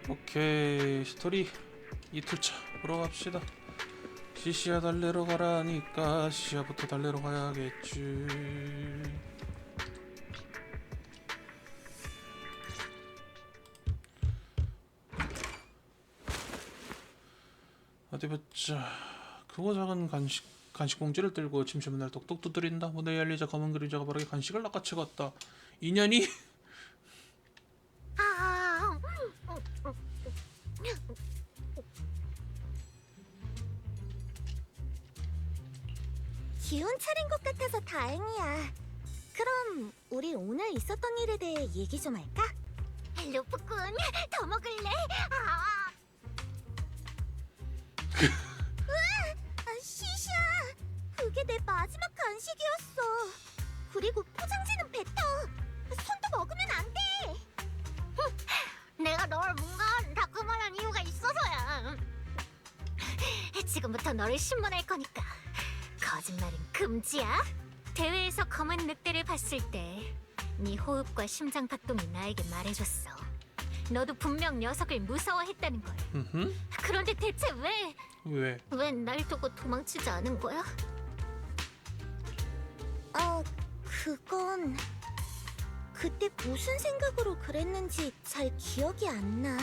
오케이, 스토리 2투차 보러 갑시다. 시시야 달래러 가라니까 시시야부터 달래러 가야겠지. 어디 보자. 크고 작은 간식 봉지를 들고 침샘은 날 똑똑 두드린다. 무대에 열리자 검은 그림자가 빠르게 간식을 낚아채고 왔다. 인연이? 기운 차린 것 같아서 다행이야. 그럼 우리 오늘 있었던 일에 대해 얘기 좀 할까? 루프군, 더 먹을래? 우와, 시시야. 그게 내 마지막 간식이었어. 그리고 포장지는 뱉어. 손도 먹으면 안 돼. 내가 널 뭔가 다 그만한 이유가 있어서야. 지금부터 너를 신문할 거니까 거짓말은 금지야. 대회에서 검은 늑대를 봤을 때 네 호흡과 심장 박동이 나에게 말해줬어. 너도 분명 녀석을 무서워했다는 걸. 그런데 대체 왜 날 두고 도망치지 않은 거야? 그건 그때 무슨 생각으로 그랬는지 잘 기억이 안 나.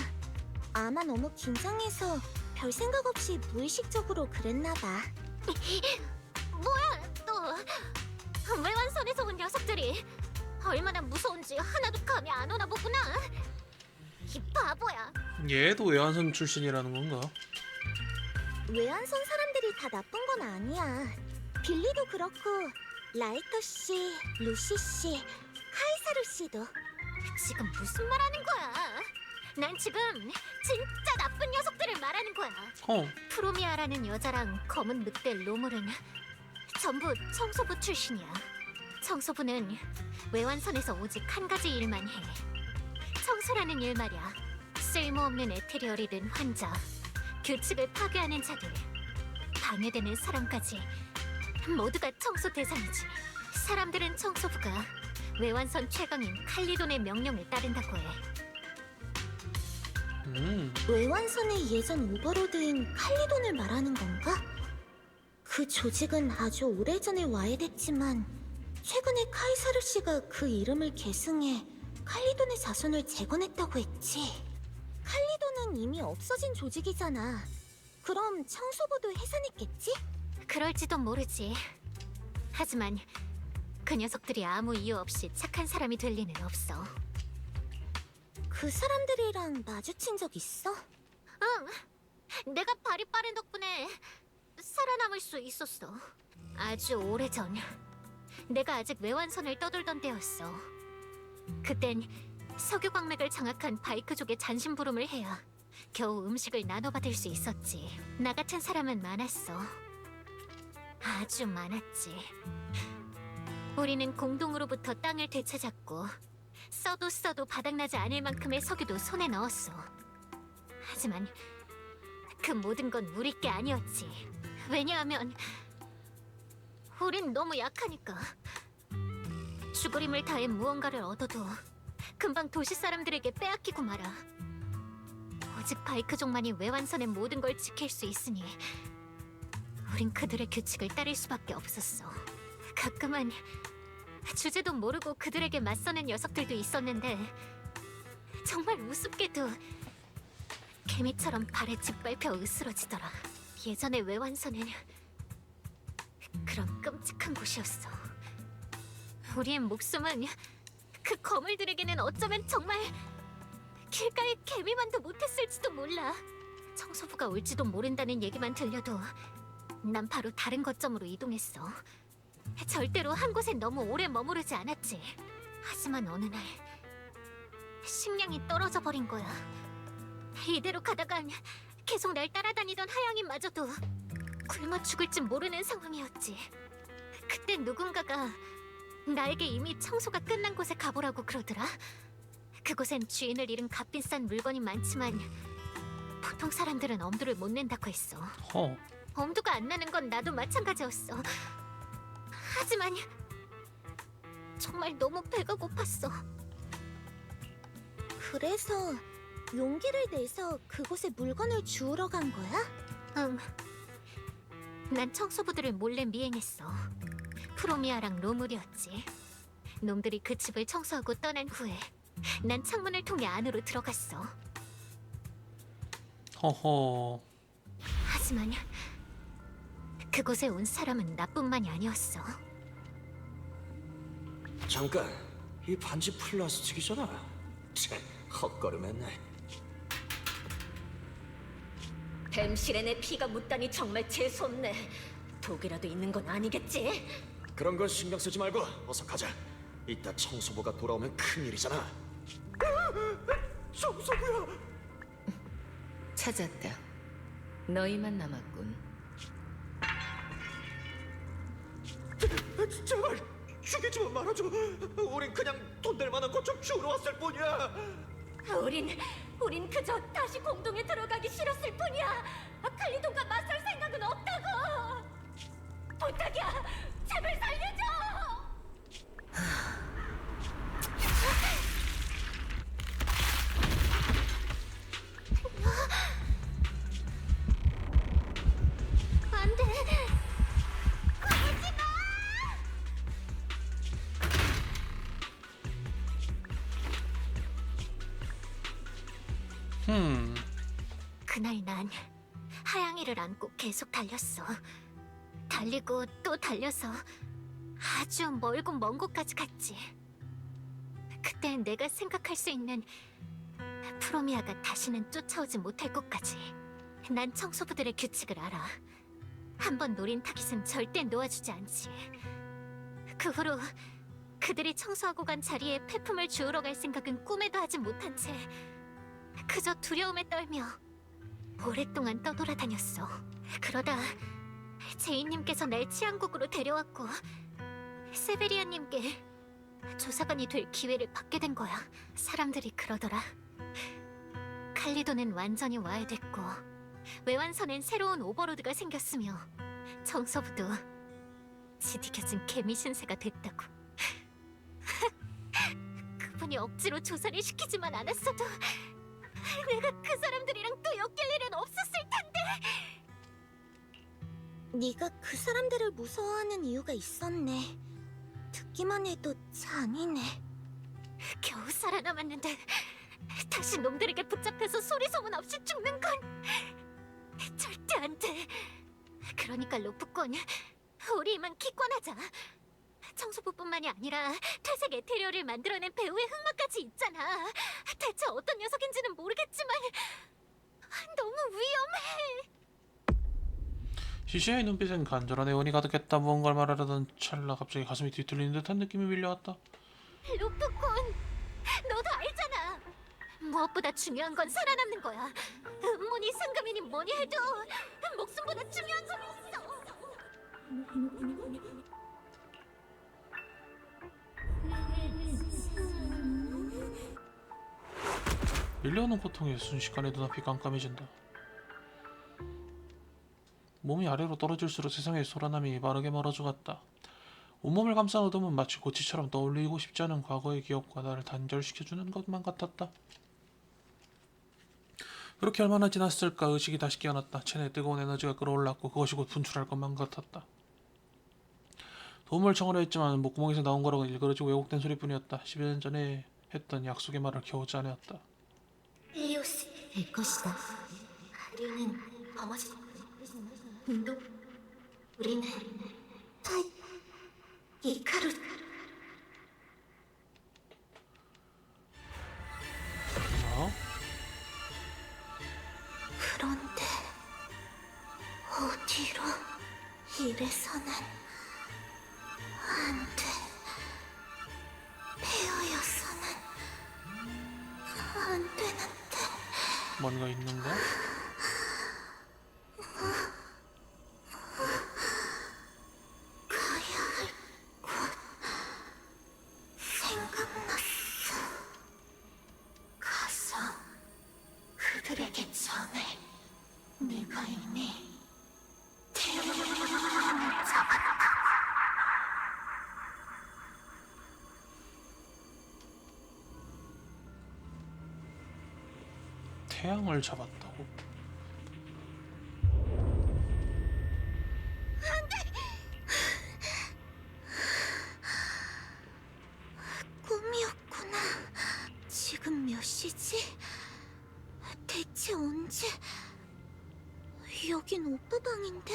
아마 너무 긴장해서 별 생각 없이 무의식적으로 그랬나 봐. 뭐야 또 외환선에서 온 녀석들이 얼마나 무서운지 하나도 감이 안 오나 보구나. 이 바보야. 얘도 외환선 출신이라는 건가? 외환선 사람들이 다 나쁜 건 아니야. 빌리도 그렇고 라이터 씨, 루시 씨, 카이사루 씨도. 지금 무슨 말 하는 거야? 난 지금 진짜 나쁜 녀석들을 말하는 거야. 프로미아라는 여자랑 검은 늑대 로물은 전부 청소부 출신이야. 청소부는 외환선에서 오직 한 가지 일만 해. 청소라는 일 말이야. 쓸모없는 에테리얼이 된 환자, 규칙을 파괴하는 자들, 방해되는 사람까지 모두가 청소 대상이지. 사람들은 청소부가 외환선 최강인 칼리돈의 명령을 따른다고 해. 외환선의 예전 오버로드인 칼리돈을 말하는 건가? 그 조직은 아주 오래전에 와해됐지만 최근에 카이사르 씨가 그 이름을 계승해 칼리돈의 자손을 재건했다고 했지. 칼리돈은 이미 없어진 조직이잖아. 그럼 청소부도 해산했겠지? 그럴지도 모르지. 하지만 그 녀석들이 아무 이유 없이 착한 사람이 될 리는 없어. 그 사람들이랑 마주친 적 있어? 응. 내가 발이 빠른 덕분에 살아남을 수 있었어. 아주 오래전. 내가 아직 외환선을 떠돌던 때였어. 그땐 석유광맥을 장악한 바이크족의 잔심부름을 해야 겨우 음식을 나눠받을 수 있었지. 나 같은 사람은 많았어. 아주 많았지. 우리는 공동으로부터 땅을 되찾았고 써도 바닥나지 않을 만큼의 석유도 손에 넣었어. 하지만 그 모든 건 우리 게 아니었지. 왜냐하면 우린 너무 약하니까. 죽으림을 다해 무언가를 얻어도 금방 도시 사람들에게 빼앗기고 말아. 오직 바이크족만이 외환선의 모든 걸 지킬 수 있으니 우린 그들의 규칙을 따를 수밖에 없었어. 가끔은 주제도 모르고 그들에게 맞서는 녀석들도 있었는데 정말 우습게도 개미처럼 발에 짓밟혀 으스러지더라. 예전의 외환선은 그런 끔찍한 곳이었어. 우리의 목숨은 그 거물들에게는 어쩌면 정말 길가의 개미만도 못했을지도 몰라. 청소부가 올지도 모른다는 얘기만 들려도 난 바로 다른 거점으로 이동했어. 절대로 한 곳에 너무 오래 머무르지 않았지. 하지만 어느 날 식량이 떨어져 버린 거야. 이대로 가다간 계속 날 따라다니던 하양이마저도 굶어 죽을지 모르는 상황이었지. 그때 누군가가 나에게 이미 청소가 끝난 곳에 가보라고 그러더라. 그곳엔 주인을 잃은 값비싼 물건이 많지만 보통 사람들은 엄두를 못 낸다고 했어. 엄두가 안 나는 건 나도 마찬가지였어. 하지만 정말 너무 배가 고팠어. 그래서 용기를 내서 그곳에 물건을 주우러 간 거야? 응. 난 청소부들을 몰래 미행했어. 프로미아랑 로물이었지. 놈들이 그 집을 청소하고 떠난 후에 난 창문을 통해 안으로 들어갔어. 허허. 하지만 그곳에 온 사람은 나뿐만이 아니었어. 잠깐, 이 반지 플라스틱이잖아. 참, 헛걸음했네. 뱀실에 피가 묻다니 정말 재수없네. 독이라도 있는 건 아니겠지? 그런 건 신경 쓰지 말고 어서 가자. 이따 청소부가 돌아오면 큰일이잖아. 청소부야! 찾았다. 너희만 남았군. 제발 죽이지만 말아줘. 우린 그냥 돈 될 만한 것 좀 주우러 왔을 뿐이야. 우린 그저 다시 공동에 들어가기 싫었을 뿐이야. 칼리돈과 맞설 생각은 없다고. 부탁이야, 제발 살려줘. 안 돼. 그날 난 하양이를 안고 계속 달렸어. 달리고 또 달려서 아주 멀고 먼 곳까지 갔지. 그때 내가 생각할 수 있는 프로미아가 다시는 쫓아오지 못할 곳까지. 난 청소부들의 규칙을 알아. 한번 노린 타깃은 절대 놓아주지 않지. 그 후로 그들이 청소하고 간 자리에 폐품을 주우러 갈 생각은 꿈에도 하지 못한 채 그저 두려움에 떨며 오랫동안 떠돌아다녔어. 그러다 제이님께서 날 치안국으로 데려왔고 세베리아님께 조사관이 될 기회를 받게 된 거야. 사람들이 그러더라. 칼리도는 완전히 와해됐고 외환선엔 새로운 오버로드가 생겼으며 청소부도 지디겨진 개미 신세가 됐다고. 그분이 억지로 조사를 시키지만 않았어도 내가 그 사람들이랑 또 엮일 일은 없었을 텐데. 네가 그 사람들을 무서워하는 이유가 있었네. 듣기만 해도 잔인해. 겨우 살아남았는데 다시 놈들에게 붙잡혀서 소리 소문 없이 죽는 건 절대 안 돼. 그러니까 로프콘, 우리 이만 기권하자. 청소부뿐만이 아니라 퇴색 에테리어를 만들어낸 배우의 흑마까지 있잖아. 대체 어떤 녀석인지는 모르겠지만 너무 위험해. 시시의 눈빛엔 간절한 애원이 가득했다. 무언가를 말하려던 찰나 갑자기 가슴이 뒤틀리는 듯한 느낌이 밀려왔다. 로프콘, 너도 알잖아. 무엇보다 중요한 건 살아남는 거야. 음모니 상금이니 뭐니 해도 목숨보다 중요한 건 있어. 밀려오는 고통에 순식간에 눈앞이 깜깜해진다. 몸이 아래로 떨어질수록 세상의 소란함이 빠르게 멀어져갔다. 온몸을 감싼 어둠은 마치 고치처럼 떠올리고 싶지 않은 과거의 기억과 나를 단절시켜주는 것만 같았다. 그렇게 얼마나 지났을까. 의식이 다시 깨어났다. 체내에 뜨거운 에너지가 끌어올랐고 그것이 곧 분출할 것만 같았다. 도움을 청하려 했지만 목구멍에서 나온 거라고 일그러지고 왜곡된 소리뿐이었다. 10여 년 전에 했던 약속의 말을 겨우 짜내었다. 헬리오스일 것이다. 우리는 범어지. 우리는 이카루. 뭐? 그런데 어디로? 이래서는 안 돼. 페어여서는 안 되는데. 뭔가 있는가? 가야 할 곳 생각났어. 가서 그들에게 전해. 내가 이미 잡았다. 태양을 잡았다고? 꿈이었구나. 지금 몇 시지? 대체 언제? 여긴 오빠 방인데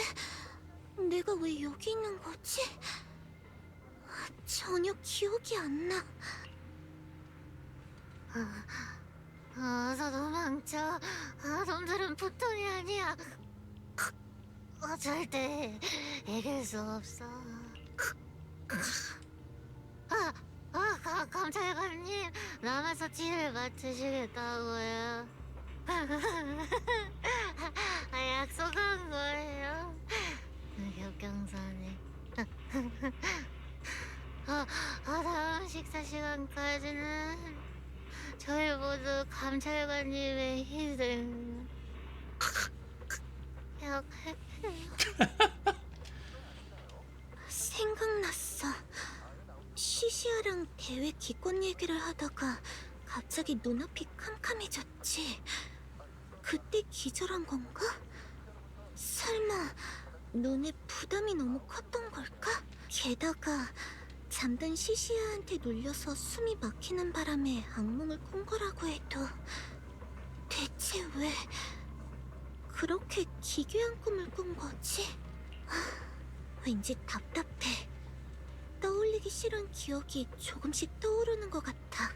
내가 왜 여기 있는 거지? 전혀 기억이 안 나. 어서 도망쳐. 놈들은 보통이 아니야. 절대 이길 수 없어. 감찰관님, 남에서 티를 맡으시겠다고요. 약속한 거예요. 격경사님. 다음 식사 시간까지는 저희 모두 감찰관님의 희생 약할게요. 생각났어. 시시아랑 대회 기권 얘기를 하다가 갑자기 눈앞이 캄캄해졌지. 그때 기절한 건가? 설마 눈에 부담이 너무 컸던 걸까? 게다가 잠든 시시아한테 눌려서 숨이 막히는 바람에 악몽을 꾼 거라고 해도 대체 왜 그렇게 기괴한 꿈을 꾼 거지? 왠지 답답해. 떠올리기 싫은 기억이 조금씩 떠오르는 것 같아.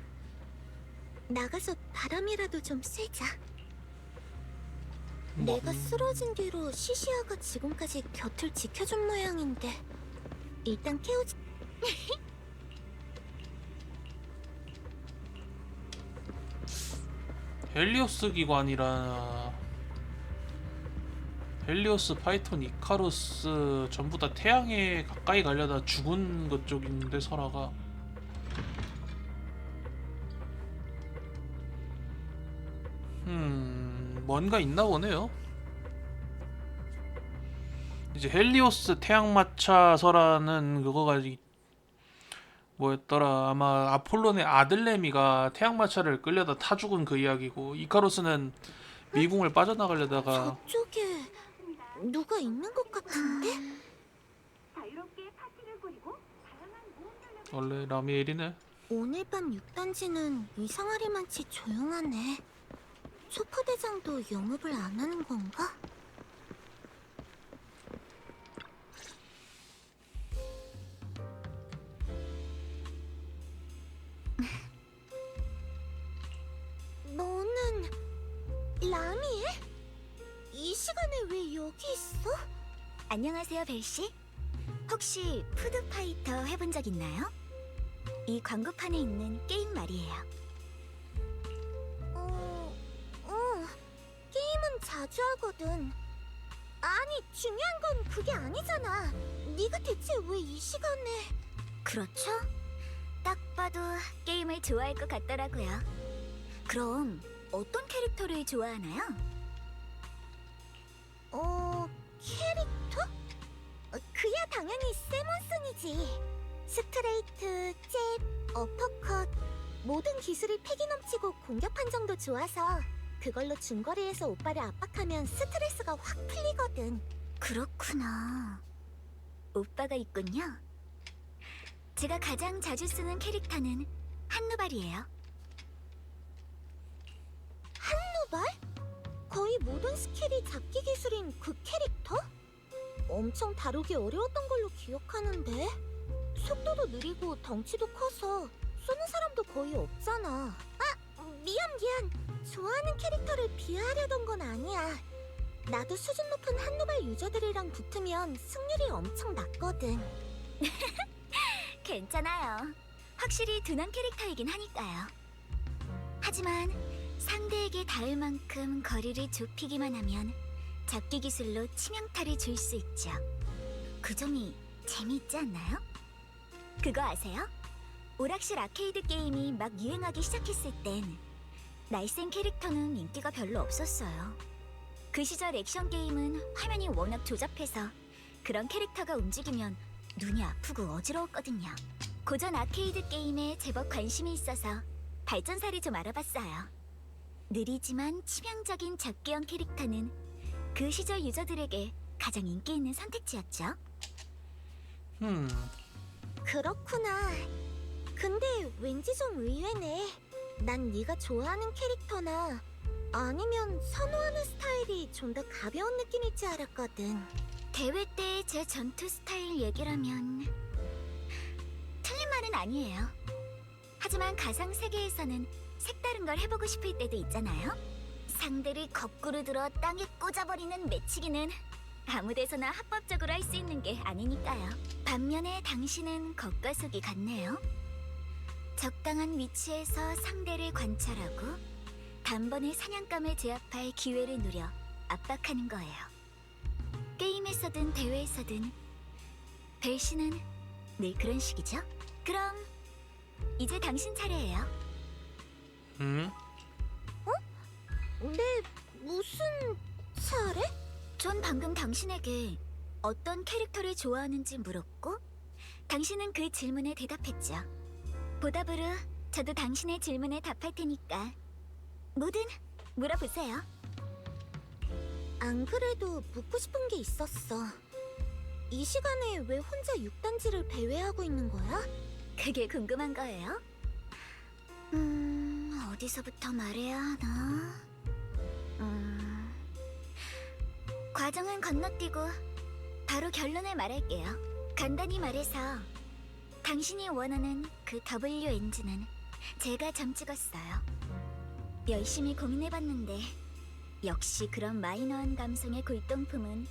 나가서 바람이라도 좀 쐬자. 내가 쓰러진 뒤로 시시아가 지금까지 곁을 지켜준 모양인데 일단 깨우지. 헬리오스 기관이라 헬리오스, 파이톤, 이카루스 전부 다 태양에 가까이 가려다 죽은 것 쪽인데 설아가 뭔가 있나 보네요. 이제 헬리오스 태양마차 설아는 그거가 뭐였더라, 아마 아폴론의 아들내미가 태양마차를 끌려다 타 죽은 그 이야기고, 이카루스는 미궁을 빠져나가려다가 저쪽에 누가 있는 것 같은데? 원래 라미엘이네. 오늘 밤 6단지는 이상하리만치 조용하네. 소포대장도 영업을 안 하는 건가? 너는 라미에? 이 시간에 왜 여기 있어? 안녕하세요, 벨씨. 혹시 푸드파이터 해본 적 있나요? 이 광고판에 있는 게임 말이에요. 게임은 자주 하거든. 아니, 중요한 건 그게 아니잖아. 네가 대체 왜 이 시간에... 그렇죠? 딱 봐도 게임을 좋아할 것 같더라고요. 그럼 어떤 캐릭터를 좋아하나요? 캐릭터? 그야 당연히 세몬슨이지. 스트레이트, 잽, 어퍼컷 모든 기술이 패기 넘치고 공격 판정도 좋아서 그걸로 중거리에서 오빠를 압박하면 스트레스가 확 풀리거든. 그렇구나. 오빠가 있군요. 제가 가장 자주 쓰는 캐릭터는 한누발이에요. 한누발? 거의 모든 스킬이 잡기 기술인 그 캐릭터? 엄청 다루기 어려웠던 걸로 기억하는데 속도도 느리고 덩치도 커서 쏘는 사람도 거의 없잖아. 미안. 좋아하는 캐릭터를 비하하려던 건 아니야. 나도 수준 높은 한누발 유저들이랑 붙으면 승률이 엄청 낮거든. 괜찮아요. 확실히 둔한 캐릭터이긴 하니까요. 하지만 상대에게 닿을 만큼 거리를 좁히기만 하면 잡기 기술로 치명타를 줄 수 있죠. 그 점이 재미있지 않나요? 그거 아세요? 오락실 아케이드 게임이 막 유행하기 시작했을 땐 날쌘 캐릭터는 인기가 별로 없었어요. 그 시절 액션 게임은 화면이 워낙 조잡해서 그런 캐릭터가 움직이면 눈이 아프고 어지러웠거든요. 고전 아케이드 게임에 제법 관심이 있어서 발전사를 좀 알아봤어요. 느리지만 치명적인 잡기형 캐릭터는 그 시절 유저들에게 가장 인기 있는 선택지였죠. 그렇구나. 근데 왠지 좀 의외네. 난 네가 좋아하는 캐릭터나 아니면 선호하는 스타일이 좀 더 가벼운 느낌일 줄 알았거든. 대회 때 제 전투 스타일 얘기라면 틀린 말은 아니에요. 하지만 가상 세계에서는 색다른 걸 해보고 싶을 때도 있잖아요. 상대를 거꾸로 들어 땅에 꽂아버리는 매치기는 아무 데서나 합법적으로 할 수 있는 게 아니니까요. 반면에 당신은 겉과속이 같네요. 적당한 위치에서 상대를 관찰하고 단번에 사냥감을 제압할 기회를 누려 압박하는 거예요. 게임에서든 대회에서든 벨 씨는 늘 그런 식이죠? 그럼 이제 당신 차례예요. 근데 무슨 차례? 전 방금 당신에게 어떤 캐릭터를 좋아하는지 물었고 당신은 그 질문에 대답했죠. 보답으로 저도 당신의 질문에 답할 테니까 뭐든 물어보세요. 안 그래도 묻고 싶은 게 있었어. 이 시간에 왜 혼자 6단지를 배회하고 있는 거야? 그게 궁금한 거예요? 어디서부터 말해야 하나? 과정은 건너뛰고 바로 결론을 말할게요. 간단히 말해서 당신이 원하는 그 W 엔진은 제가 점 찍었어요. 열심히 고민해봤는데 역시 그런 마이너한 감성의 골동품은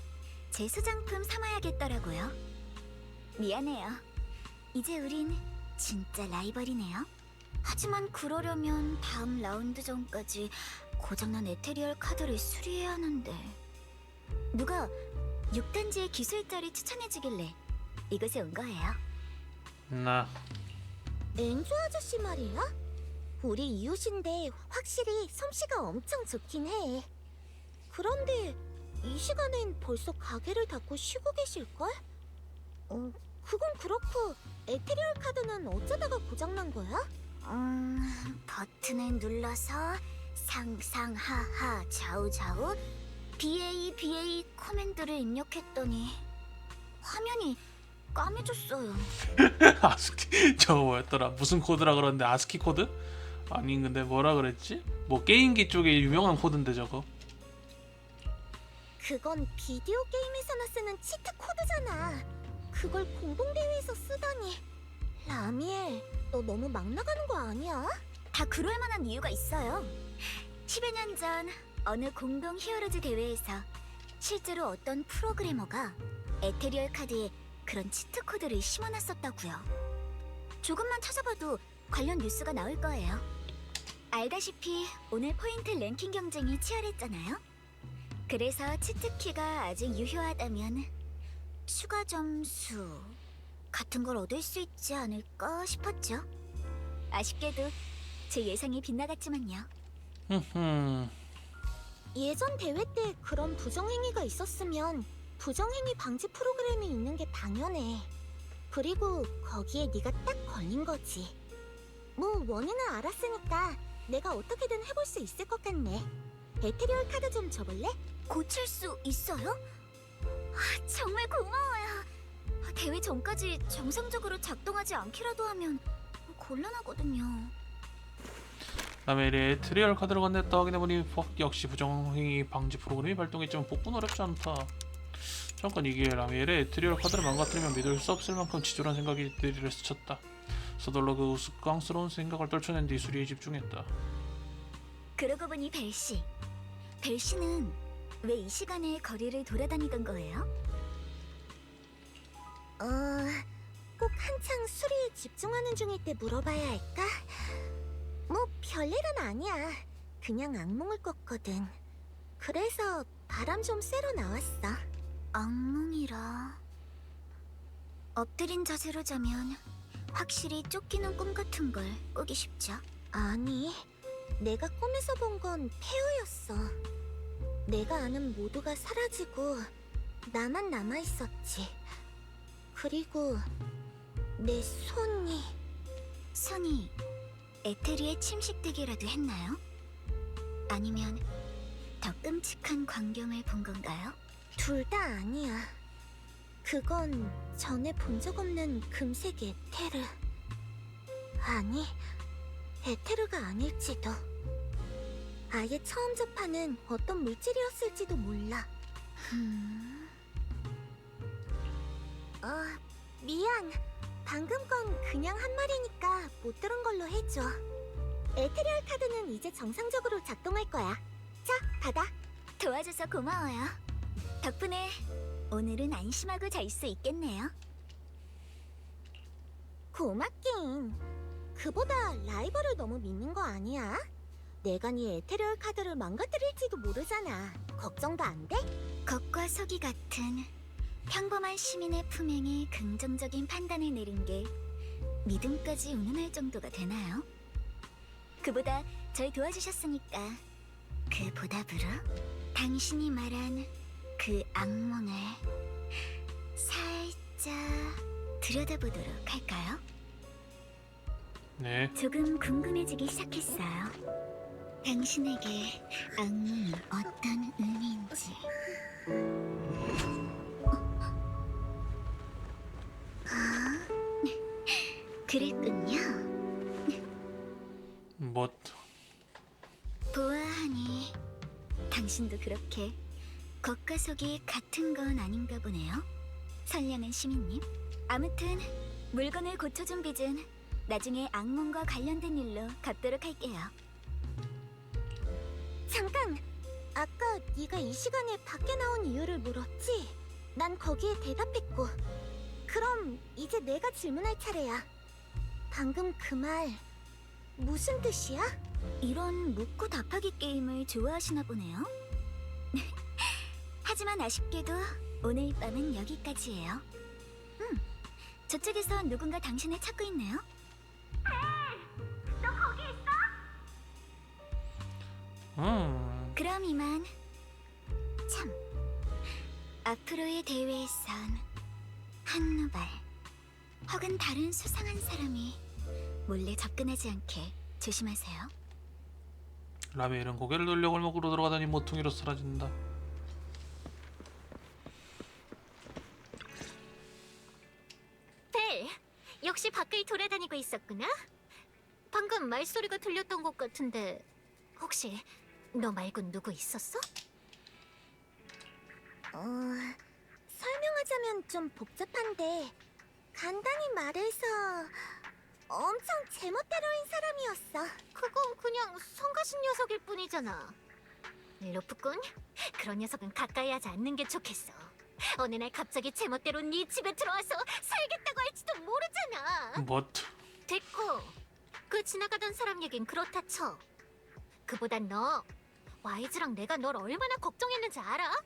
제 소장품 삼아야겠더라고요. 미안해요. 이제 우린 진짜 라이벌이네요. 하지만 그러려면 다음 라운드 전까지 고장난 에테리얼 카드를 수리해야 하는데 누가 6단지의 기술자를 추천해주길래 이곳에 온 거예요. 나 엔조 아저씨 말이야? 우리 이웃인데 확실히 솜씨가 엄청 좋긴 해. 그런데 이 시간엔 벌써 가게를 닫고 쉬고 계실걸? 그건 그렇고 에테리얼 카드는 어쩌다가 고장난 거야? 버튼을 눌러서 상상하하 좌우좌우 BA 커맨드를 입력했더니 화면이 까매졌어요. 아스키 저거 뭐였더라? 무슨 코드라 그러는데 아스키 코드? 아니 근데 뭐라 그랬지? 뭐 게임기 쪽에 유명한 코드인데 저거. 그건 비디오 게임에서나 쓰는 치트 코드잖아. 그걸 공동대회에서 쓰다니. 라미엘, 너 너무 막 나가는 거 아니야? 다 그럴 만한 이유가 있어요. 10여 년 전 어느 공동 히어로즈 대회에서 실제로 어떤 프로그래머가 에테리얼 카드에 그런 치트 코드를 심어놨었다고요. 조금만 찾아봐도 관련 뉴스가 나올 거예요. 알다시피 오늘 포인트 랭킹 경쟁이 치열했잖아요. 그래서 치트키가 아직 유효하다면 추가 점수 같은 걸 얻을 수 있지 않을까 싶었죠. 아쉽게도 제 예상이 빗나갔지만요. 예전 대회 때 그런 부정행위가 있었으면 부정행위 방지 프로그램이 있는 게 당연해. 그리고 거기에 네가 딱 걸린 거지. 뭐 원인은 알았으니까 내가 어떻게든 해볼 수 있을 것 같네. 에테리얼 카드 좀 줘볼래? 고칠 수 있어요? 정말 고마워요. 대회 전까지 정상적으로 작동하지 않기라도 하면 곤란하거든요. 라멜의 트리얼 카드를 건넸다 확인해보니 역시 부정행위 방지 프로그램이 발동했지만 복구는 어렵지 않다. 잠깐 이게 라멜의 트리얼 카드를 망가뜨리면 믿을 수 없을 만큼 치졸한 생각이 뇌리를 스쳤다. 서둘러 그 우스꽝스러운 생각을 떨쳐낸 뒤 수리에 집중했다. 그러고 보니 벨씨는 왜 이 시간에 거리를 돌아다니던 거예요? 꼭 한창 수리에 집중하는 중일 때 물어봐야 할까? 뭐 별일은 아니야. 그냥 악몽을 꿨거든. 그래서 바람 좀 쐬러 나왔어. 악몽이라... 엎드린 자세로 자면 확실히 쫓기는 꿈 같은 걸 꾸기 쉽죠? 아니, 내가 꿈에서 본 건 폐허였어. 내가 아는 모두가 사라지고 나만 남아있었지. 그리고 내 손이 에테리에 침식되기라도 했나요? 아니면 더 끔찍한 광경을 본 건가요? 둘 다 아니야. 그건 전에 본 적 없는 금색 에테르. 아니, 에테르가 아닐지도. 아예 처음 접하는 어떤 물질이었을지도 몰라. 미안. 방금 건 그냥 한 말이니까 못 들은 걸로 해줘. 에테리얼 카드는 이제 정상적으로 작동할 거야. 자, 받아. 도와줘서 고마워요. 덕분에 오늘은 안심하고 잘 수 있겠네요. 고맙긴. 그보다 라이벌을 너무 믿는 거 아니야? 내가 네 에테리얼 카드를 망가뜨릴지도 모르잖아. 걱정도 안 돼? 겉과 속이 같은 평범한 시민의 품행에 긍정적인 판단을 내린 게 믿음까지 운운할 정도가 되나요? 그보다 절 도와주셨으니까 그 보답으로 당신이 말한 그 악몽을 살짝 들여다보도록 할까요? 네. 조금 궁금해지기 시작했어요. 당신에게 악몽이 어떤 의미인지. 그랬군요. 뭐 보아하니 당신도 그렇게 겉과 속이 같은 건 아닌가 보네요. 선량한 시민님. 아무튼 물건을 고쳐준 빚은 나중에 악몽과 관련된 일로 갚도록 할게요. 잠깐! 아까 네가 이 시간에 밖에 나온 이유를 물었지? 난 거기에 대답했고. 그럼 이제 내가 질문할 차례야. 방금 그 말 무슨 뜻이야? 이런 묻고 답하기 게임을 좋아하시나 보네요. 하지만 아쉽게도 오늘 밤은 여기까지예요. 저쪽에서 누군가 당신을 찾고 있네요. 그럼 이만. 참, 앞으로의 대회에선 한누발 혹은 다른 수상한 사람이 몰래 접근하지 않게 조심하세요. 라미엘은 고개를 돌려 골목으로 들어가더니 모퉁이로 사라진다. 벨, 역시 밖을 돌아다니고 있었구나. 방금 말소리가 들렸던 것 같은데 혹시 너 말고 누구 있었어? 설명하자면 좀 복잡한데 간단히 말해서 엄청 제멋대로인 사람이었어. 그건 그냥 성가신 녀석일 뿐이잖아. 루프꾼, 그런 녀석은 가까이 하지 않는 게 좋겠어. 어느 날 갑자기 제멋대로 네 집에 들어와서 살겠다고 할지도 모르잖아. 뭐 됐고, 그 지나가던 사람 얘긴 그렇다 쳐. 그보단 너, 와이즈랑 내가 널 얼마나 걱정했는지 알아?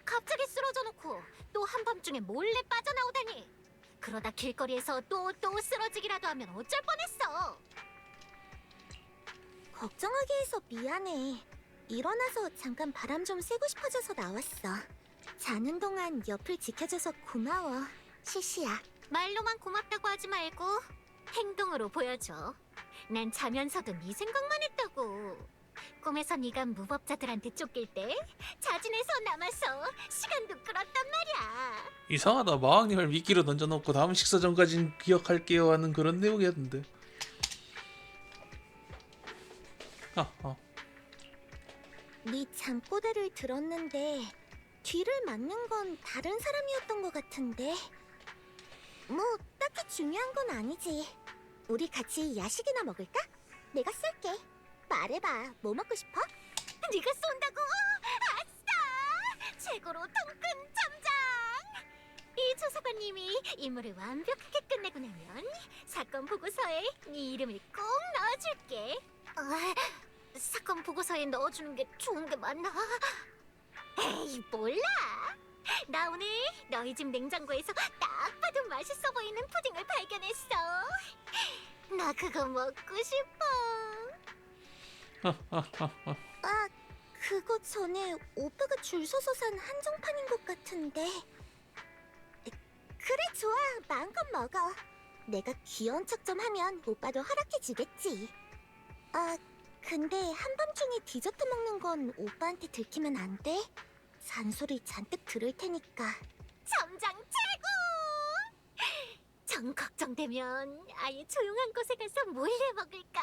갑자기 쓰러져 놓고 또 한밤중에 몰래 빠져나오다니. 그러다 길거리에서 또 쓰러지기라도 하면 어쩔 뻔했어. 걱정하게 해서 미안해. 일어나서 잠깐 바람 좀 쐬고 싶어져서 나왔어. 자는 동안 옆을 지켜줘서 고마워, 시시야. 말로만 고맙다고 하지 말고 행동으로 보여줘. 난 자면서도 네 생각만 했다고. 꿈에서 네가 무법자들한테 쫓길 때 자진해서 남아서 시간도 끌었단 말이야. 이상하다. 마왕님을 미끼로 던져놓고 다음 식사 전까진 기억할게요 하는 그런 내용이었는데. 네 잠꼬대를 들었는데 뒤를 맞는 건 다른 사람이었던 것 같은데. 뭐 딱히 중요한 건 아니지. 우리 같이 야식이나 먹을까? 내가 쏠게. 말해봐, 뭐 먹고 싶어? 네가 쏜다고? 아싸! 최고로 통큰 참장! 이 조사관님이 임무를 완벽하게 끝내고 나면 사건 보고서에 네 이름을 꼭 넣어줄게. 사건 보고서에 넣어주는 게 좋은 게 맞나? 에이, 몰라. 나 오늘 너희 집 냉장고에서 딱 봐도 맛있어 보이는 푸딩을 발견했어. 나 그거 먹고 싶어. 아, 그거 전에 오빠가 줄 서서 산 한정판인 것 같은데. 그래, 좋아. 마음껏 먹어. 내가 귀여운 척 좀 하면 오빠도 허락해 주겠지. 근데 한밤중에 디저트 먹는 건 오빠한테 들키면 안 돼? 잔소리 잔뜩 들을 테니까. 점장 최고! 정 걱정되면 아예 조용한 곳에 가서 몰래 먹을까?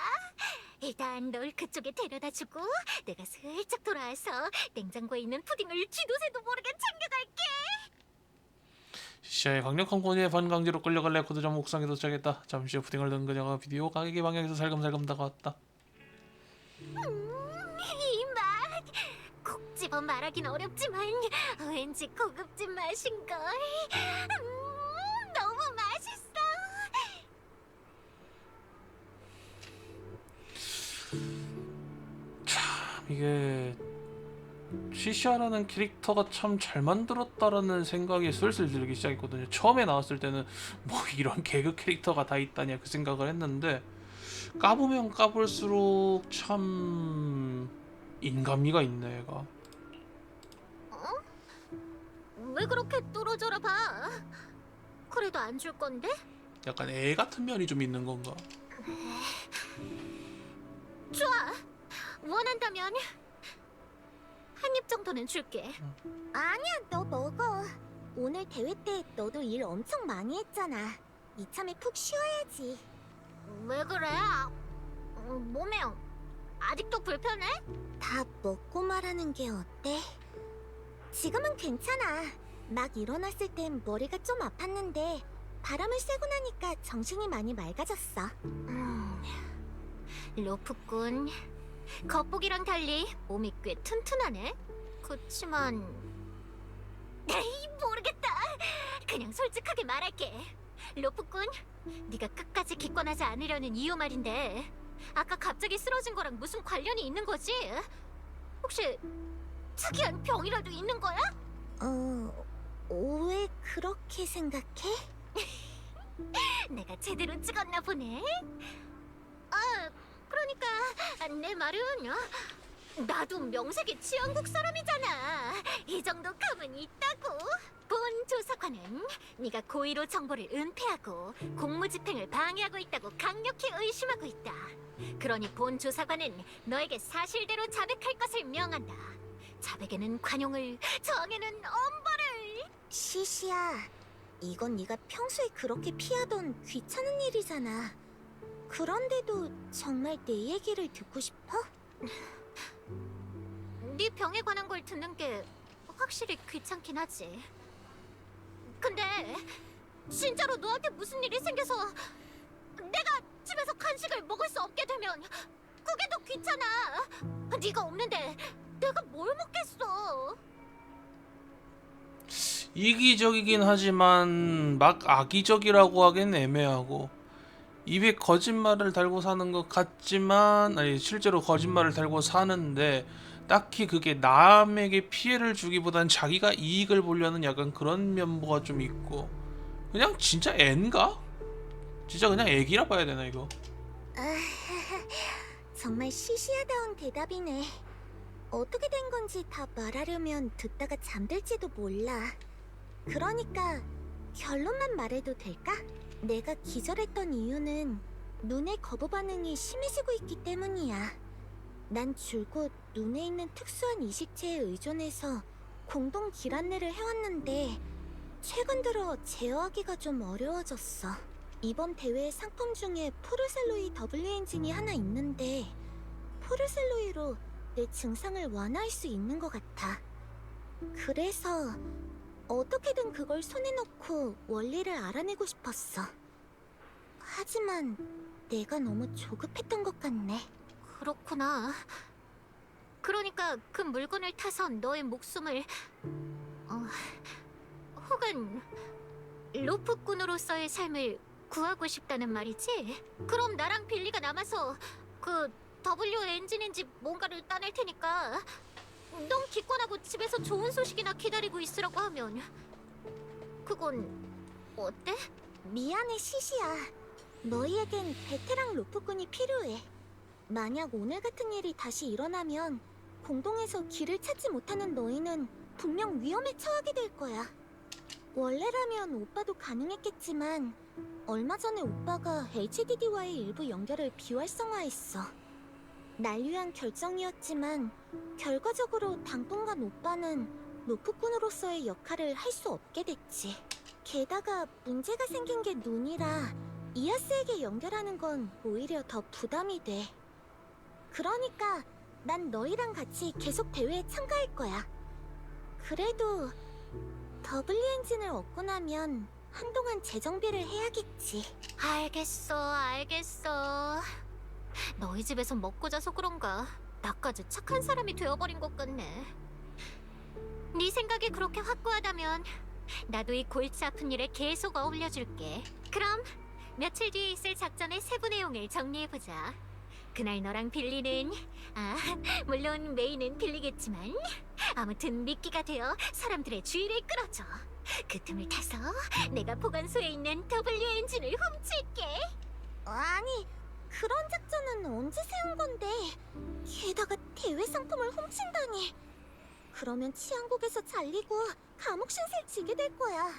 일단 널 그쪽에 데려다주고 내가 슬쩍 돌아와서 냉장고에 있는 푸딩을 쥐도새도 모르게 챙겨갈게. 시야의 강력한 권위에 반강제로 끌려갈 레코드점 옥상에 도착했다. 잠시 후 푸딩을 든 그녀가 비디오 가게 방향에서 살금살금 다가왔다. 이 맛! 콕 집어 말하긴 어렵지만 왠지 고급진 맛인걸. 너무 맛있어. 이게 시시아라는 캐릭터가 참 잘 만들었다라는 생각이 슬슬 들기 시작했거든요. 처음에 나왔을 때는 뭐 이런 개그 캐릭터가 다 있다냐 그 생각을 했는데 까보면 까볼수록 참 인간미가 있네 얘가. 왜 그렇게 뚫어져라 봐? 그래도 안 줄 건데? 약간 애 같은 면이 좀 있는 건가? 좋아. 원한다면 한 입 정도는 줄게. 아니야, 너 먹어. 오늘 대회 때 너도 일 엄청 많이 했잖아. 이참에 푹 쉬어야지. 왜 그래? 몸에 아직도 불편해? 다 먹고 말하는 게 어때? 지금은 괜찮아. 막 일어났을 땐 머리가 좀 아팠는데 바람을 쐬고 나니까 정신이 많이 맑아졌어. 로프꾼, 겉보기랑 달리 몸이 꽤 튼튼하네. 그치만 에이, 모르겠다. 그냥 솔직하게 말할게. 로프꾼, 네가 끝까지 기권하지 않으려는 이유 말인데 아까 갑자기 쓰러진 거랑 무슨 관련이 있는 거지? 혹시 특이한 병이라도 있는 거야? 왜 그렇게 생각해? 내가 제대로 찍었나 보네. 그러니까 내 말은 나도 명색이 치안국 사람이잖아. 이 정도 감은 있다고. 본 조사관은 네가 고의로 정보를 은폐하고 공무집행을 방해하고 있다고 강력히 의심하고 있다. 그러니 본 조사관은 너에게 사실대로 자백할 것을 명한다. 자백에는 관용을, 정에는 엄벌을. 시시야, 이건 네가 평소에 그렇게 피하던 귀찮은 일이잖아. 그런데도 정말 내 얘기를 듣고 싶어? 네 병에 관한 걸 듣는 게 확실히 귀찮긴 하지. 근데 진짜로 너한테 무슨 일이 생겨서 내가 집에서 간식을 먹을 수 없게 되면 그게 더 귀찮아. 네가 없는데 내가 뭘 먹겠어. 이기적이긴 하지만 막 악의적이라고 하기엔 애매하고 입에 거짓말을 달고 사는 것 같지만 아니 실제로 거짓말을 달고 사는데 딱히 그게 남에게 피해를 주기보단 자기가 이익을 보려는 약간 그런 면모가 좀 있고 그냥 진짜 앤가? 진짜 그냥 애기라 봐야 되나 이거? 정말 시시하다운 대답이네. 어떻게 된 건지 다 말하려면 듣다가 잠들지도 몰라. 그러니까 결론만 말해도 될까? 내가 기절했던 이유는 눈의 거부 반응이 심해지고 있기 때문이야. 난 줄곧 눈에 있는 특수한 이식체에 의존해서 공동 길안내를 해왔는데 최근 들어 제어하기가 좀 어려워졌어. 이번 대회 상품 중에 포르셀로이 W 엔진이 하나 있는데 포르셀로이로 내 증상을 완화할 수 있는 것 같아. 그래서 어떻게든 그걸 손에 넣고 원리를 알아내고 싶었어. 하지만 내가 너무 조급했던 것 같네. 그렇구나. 그러니까 그 물건을 타서 너의 목숨을 혹은 로프꾼으로서의 삶을 구하고 싶다는 말이지? 그럼 나랑 빌리가 남아서 그 W 엔진인지 뭔가를 따낼 테니까 넌 기권하고 집에서 좋은 소식이나 기다리고 있으라고 하면 그건 어때? 미안해 시시야. 너희에겐 베테랑 로프꾼이 필요해. 만약 오늘 같은 일이 다시 일어나면 공동에서 길을 찾지 못하는 너희는 분명 위험에 처하게 될 거야. 원래라면 오빠도 가능했겠지만 얼마 전에 오빠가 HDD와의 일부 연결을 비활성화했어. 날 위한 결정이었지만 결과적으로 당분간 오빠는 로프꾼으로서의 역할을 할 수 없게 됐지. 게다가 문제가 생긴 게 눈이라 이아스에게 연결하는 건 오히려 더 부담이 돼. 그러니까 난 너희랑 같이 계속 대회에 참가할 거야. 그래도 더블리 엔진을 얻고 나면 한동안 재정비를 해야겠지. 알겠어. 너희 집에서 먹고 자서 그런가 나까지 착한 사람이 되어버린 것 같네. 네 생각이 그렇게 확고하다면 나도 이 골치 아픈 일에 계속 어울려줄게. 그럼 며칠 뒤에 있을 작전의 세부 내용을 정리해보자. 그날 너랑 빌리는, 물론 메이는 빌리겠지만, 아무튼 미끼가 되어 사람들의 주의를 끌어줘. 그 틈을 타서 내가 보관소에 있는 W 엔진을 훔칠게. 아니, 그런 작전은 언제 세운 건데? 게다가 대회 상품을 훔친다니. 그러면 치안국에서 잘리고 감옥 신세를 지게 될 거야.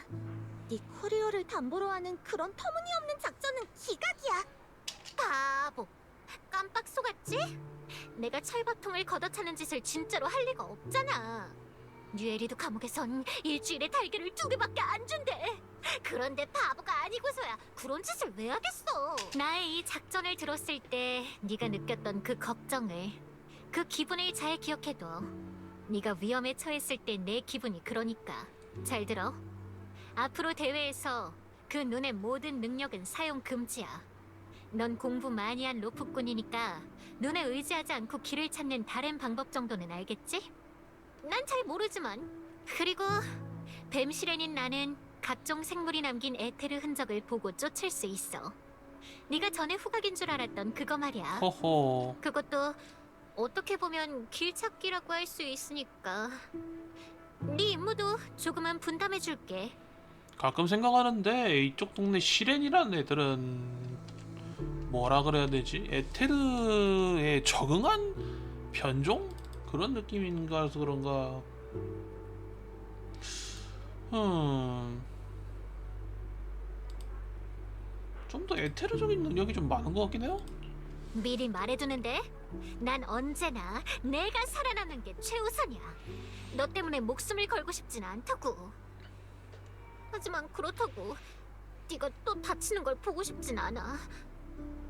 네 커리어를 담보로 하는 그런 터무니없는 작전은 기각이야. 바보. 깜빡 속았지? 내가 철밥통을 걷어차는 짓을 진짜로 할 리가 없잖아. 뉴에리도 감옥에선 일주일에 달걀을 2개밖에 안 준대. 그런데 바보가 아니고서야 그런 짓을 왜 하겠어? 나의 이 작전을 들었을 때 네가 느꼈던 그 걱정을, 그 기분을 잘 기억해둬. 네가 위험에 처했을 때 내 기분이 그러니까. 잘 들어. 앞으로 대회에서 그 눈의 모든 능력은 사용 금지야. 넌 공부 많이 한 로프꾼이니까 눈에 의지하지 않고 길을 찾는 다른 방법 정도는 알겠지? 난 잘 모르지만. 그리고 뱀시렌인 나는 각종 생물이 남긴 에테르 흔적을 보고 쫓을 수 있어. 네가 전에 후각인 줄 알았던 그거 말이야. 허허. 그것도 어떻게 보면 길찾기라고 할 수 있으니까. 네 임무도 조금은 분담해줄게. 가끔 생각하는데 이쪽 동네 시렌이라는 애들은 뭐라 그래야 되지? 에테르에 적응한 변종? 그런 느낌인가 해서 그런가. 좀 더 에테르적인 능력이 좀 많은 것 같긴 해요. 미리 말해두는데 난 언제나 내가 살아남는 게 최우선이야. 너 때문에 목숨을 걸고 싶진 않다고. 하지만 그렇다고 네가 또 다치는 걸 보고 싶진 않아.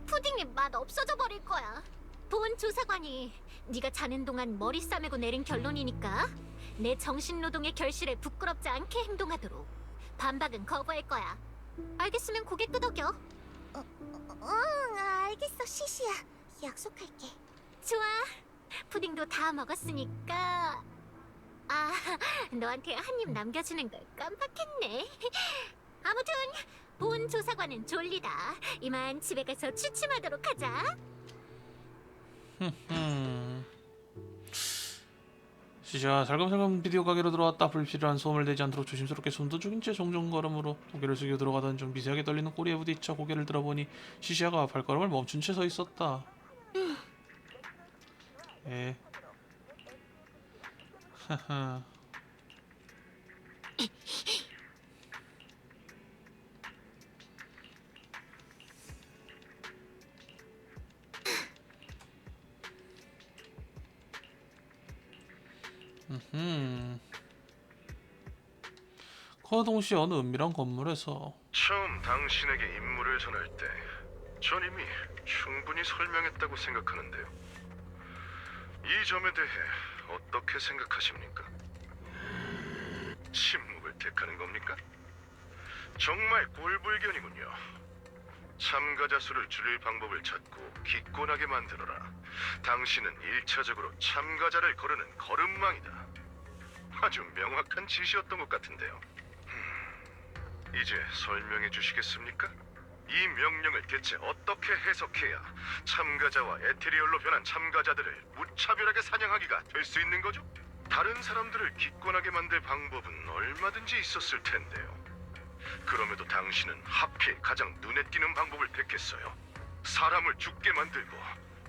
푸딩이 맛 없어져 버릴 거야. 본 조사관이 네가 자는 동안 머리 싸매고 내린 결론이니까 내 정신노동의 결실에 부끄럽지 않게 행동하도록 반박은 거부할 거야. 알겠으면 고개 끄덕여. 알겠어, 시시야. 약속할게. 좋아. 푸딩도 다 먹었으니까. 너한테 한 입 남겨주는 걸 깜빡했네. 아무튼 본 조사관은 졸리다. 이만 집에 가서 취침하도록 하자. 시시야 살금살금 비디오 가게로 들어왔다. 불필요한 소음을 내지 않도록 조심스럽게 손도 죽인 채 종종 걸음으로 고개를 숙여 들어가던 중 미세하게 떨리는 꼬리에 부딪혀 고개를 들어보니 시시야가 발걸음을 멈춘 채 서 있었다. 에. 하하. 그 동시 어느 은밀한 건물에서 처음 당신에게 임무를 전할 때 전 이미 충분히 설명했다고 생각하는데요. 이 점에 대해 어떻게 생각하십니까? 침묵을 택하는 겁니까? 정말 꼴불견이군요. 참가자 수를 줄일 방법을 찾고 기권하게 만들어라. 당신은 1차적으로 참가자를 거르는 걸음망이다. 아주 명확한 지시였던 것 같은데요. 이제 설명해 주시겠습니까? 이 명령을 대체 어떻게 해석해야 참가자와 에테리얼로 변한 참가자들을 무차별하게 사냥하기가 될 수 있는 거죠? 다른 사람들을 기권하게 만들 방법은 얼마든지 있었을 텐데요. 그럼에도 당신은 하필 가장 눈에 띄는 방법을 택했어요. 사람을 죽게 만들고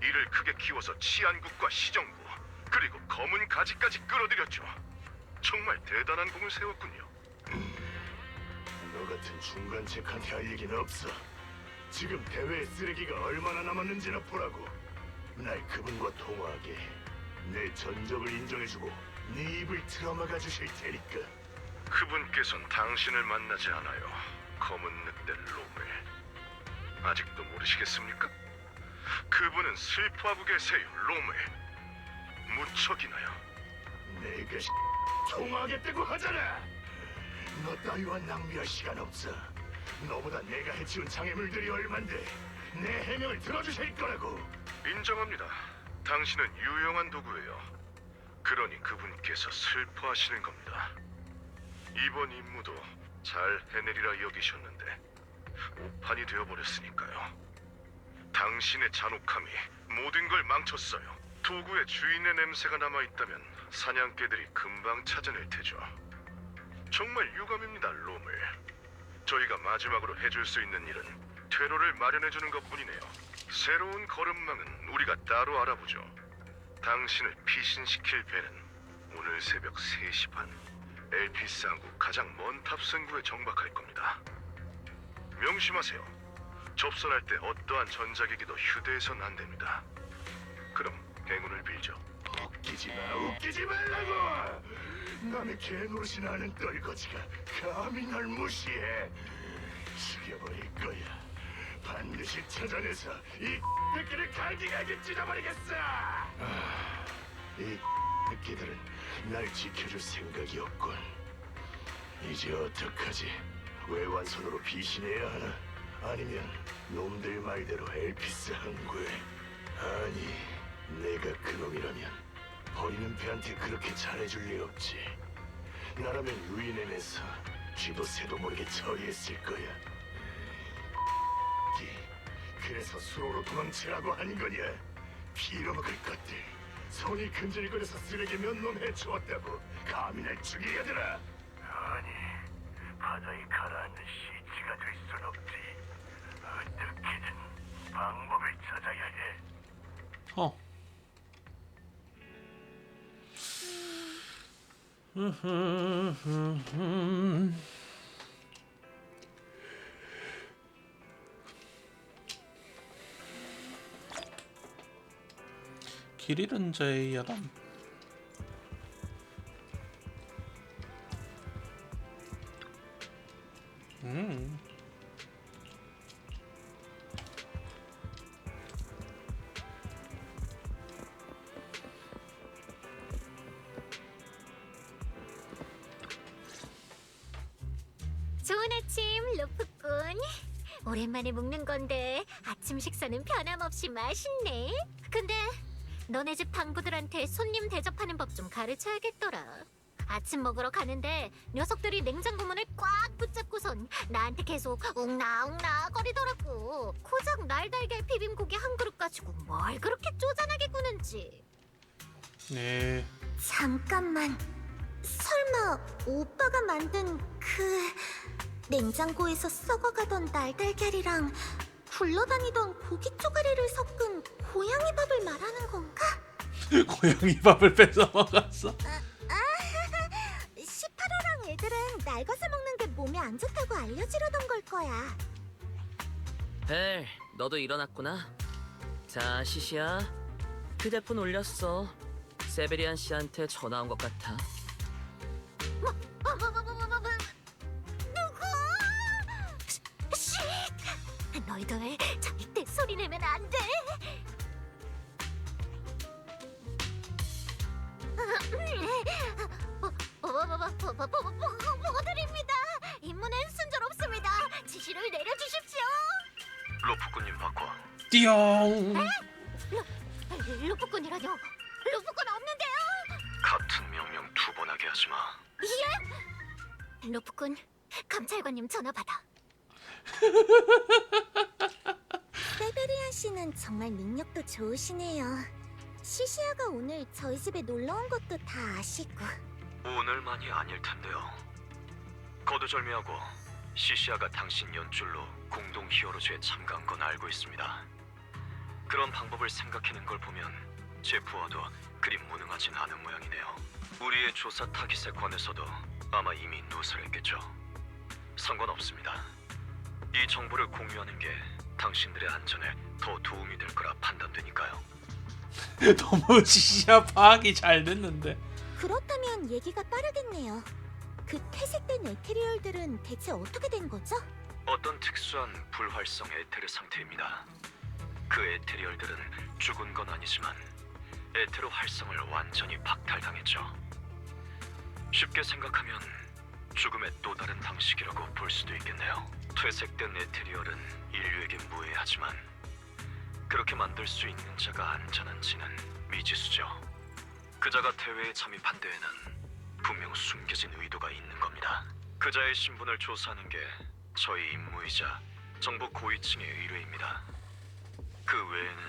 이를 크게 키워서 치안국과 시정부 그리고 검은 가지까지 끌어들였죠. 정말 대단한 공을 세웠군요. 너 같은 중간책한테 할 얘기는 없어. 지금 대회 쓰레기가 얼마나 남았는지나 보라고. 날 그분과 통화하게 내 전적을 인정해주고 네 입을 틀어막아 주실 테니까. 그분께선 당신을 만나지 않아요. 검은 늑대 로멜. 아직도 모르시겠습니까? 그분은 슬퍼하고 계세요, 로멜. 무척이나요. 내가 통화하겠다고 하잖아. 너 따위와 낭비할 시간 없어. 너보다 내가 해치운 장애물들이 얼만데 내 해명을 들어주실 거라고. 인정합니다. 당신은 유용한 도구예요. 그러니 그분께서 슬퍼하시는 겁니다. 이번 임무도 잘 해내리라 여기셨는데 오판이 되어버렸으니까요. 당신의 잔혹함이 모든 걸 망쳤어요. 도구의 주인의 냄새가 남아있다면 사냥개들이 금방 찾아낼 테죠. 정말 유감입니다, 로멜. 저희가 마지막으로 해줄 수 있는 일은 퇴로를 마련해주는 것뿐이네요. 새로운 걸음망은 우리가 따로 알아보죠. 당신을 피신시킬 배는 오늘 새벽 3시 반 엘피스 항구 가장 먼 탑승구에 정박할 겁니다. 명심하세요. 접선할 때 어떠한 전자기기도 휴대해선 안 됩니다. 그럼 행운을 빌죠. 웃기지 말라고! 남의 개노릇이나 하는 떨거지가 감히 날 무시해. 죽여버릴 거야. 반드시 찾아내서 이 새끼를 갈기갈기 찢어버리겠어. 이 새끼들은 날 지켜줄 생각이 없군. 이제 어떡하지? 외환선으로 비신해야 하나? 아니면 놈들 말대로 엘피스 항구에? 아니, 내가 그놈이라면 버리는 배한테 그렇게 잘해줄 리 없지. 나라면 유인해내서 쥐도 새도 모르게 처리했을 거야. 그래서 수로로 도망치라고 한 거냐? 빌어먹을 것들. 손이 근질거려서 쓰레기 몇 놈 해치웠다고 감히 날 죽이려더라. 아니, 바다에 가라앉는 시치가 될 순 없지. 어떻게든 방법을 찾아야 해. 어. 길 잃은 자의 야단. 좋은 아침, 루프꾼. 오랜만에 먹는 건데 아침 식사는 변함없이 맛있네. 근데 너네 집 당부들한테 손님 대접하는 법 좀 가르쳐야겠더라. 아침 먹으러 가는데 녀석들이 냉장고 문을 꽉 붙잡고선 나한테 계속 웅나웅나 거리더라고. 고작 날달걀 비빔고기 한 그릇 가지고 뭘 그렇게 쪼잔하게 구는지. 네. 잠깐만. 설마 오빠가 만든 그 냉장고에서 썩어가던 날달걀이랑 굴러다니던 고기 쪼가리를 섞은 고양이 밥을 말하는 건가? 고양이 밥을 뺏어 먹었어. 18호랑 애들은 날것을 먹는 게 몸에 안 좋다고 알려주려던 걸 거야. 벨, 너도 일어났구나. 자, 시시야. 휴대폰 올렸어. 세베리안 씨한테 전화 온 것 같아. 누구? 쉿! 너희들 절대 소리 내면 안 돼. 보고드립니다. 임무는 순조롭습니다. 지시를 내려주십시오. 로프꾼님 바꿔. 띠용. 루프꾼이라뇨? 루프꾼 없는데요? 같은 명령 2번 하게 하지 마. 예? 루프꾼, 감찰관님 전화 받아. 세베리안 씨는 정말 능력도 좋으시네요. 시시아가 오늘 저희 집에 놀러 온 것도 다 아시고. 오늘만이 아닐 텐데요. 거두절미하고 시시아가 당신 연줄로 공동 히어로즈에 참가한 건 알고 있습니다. 그런 방법을 생각해낸 걸 보면 제 부하도 그리 무능하진 않은 모양이네요. 우리의 조사 타깃에 관해서도 아마 이미 누설했겠죠. 상관없습니다. 이 정보를 공유하는 게 당신들의 안전에 더 도움이 될 거라 판단되니까요. 너무 시시야 파악이 잘 됐는데. 그렇다면 얘기가 빠르겠네요. 그 퇴색된 에테리얼들은 대체 어떻게 된 거죠? 어떤 특수한 불활성 에테르 상태입니다. 그 에테리얼들은 죽은 건 아니지만 에테르 활성을 완전히 박탈당했죠. 쉽게 생각하면 죽음의 또 다른 방식이라고 볼 수도 있겠네요. 퇴색된 에테리얼은 인류에게 무해하지만 그렇게 만들 수 있는 자가 안전한지는 미지수죠. 그자가 대회에 참입한 데에는 분명 숨겨진 의도가 있는 겁니다. 그자의 신분을 조사하는 게 저희 임무이자 정부 고위층의 의뢰입니다. 그 외에는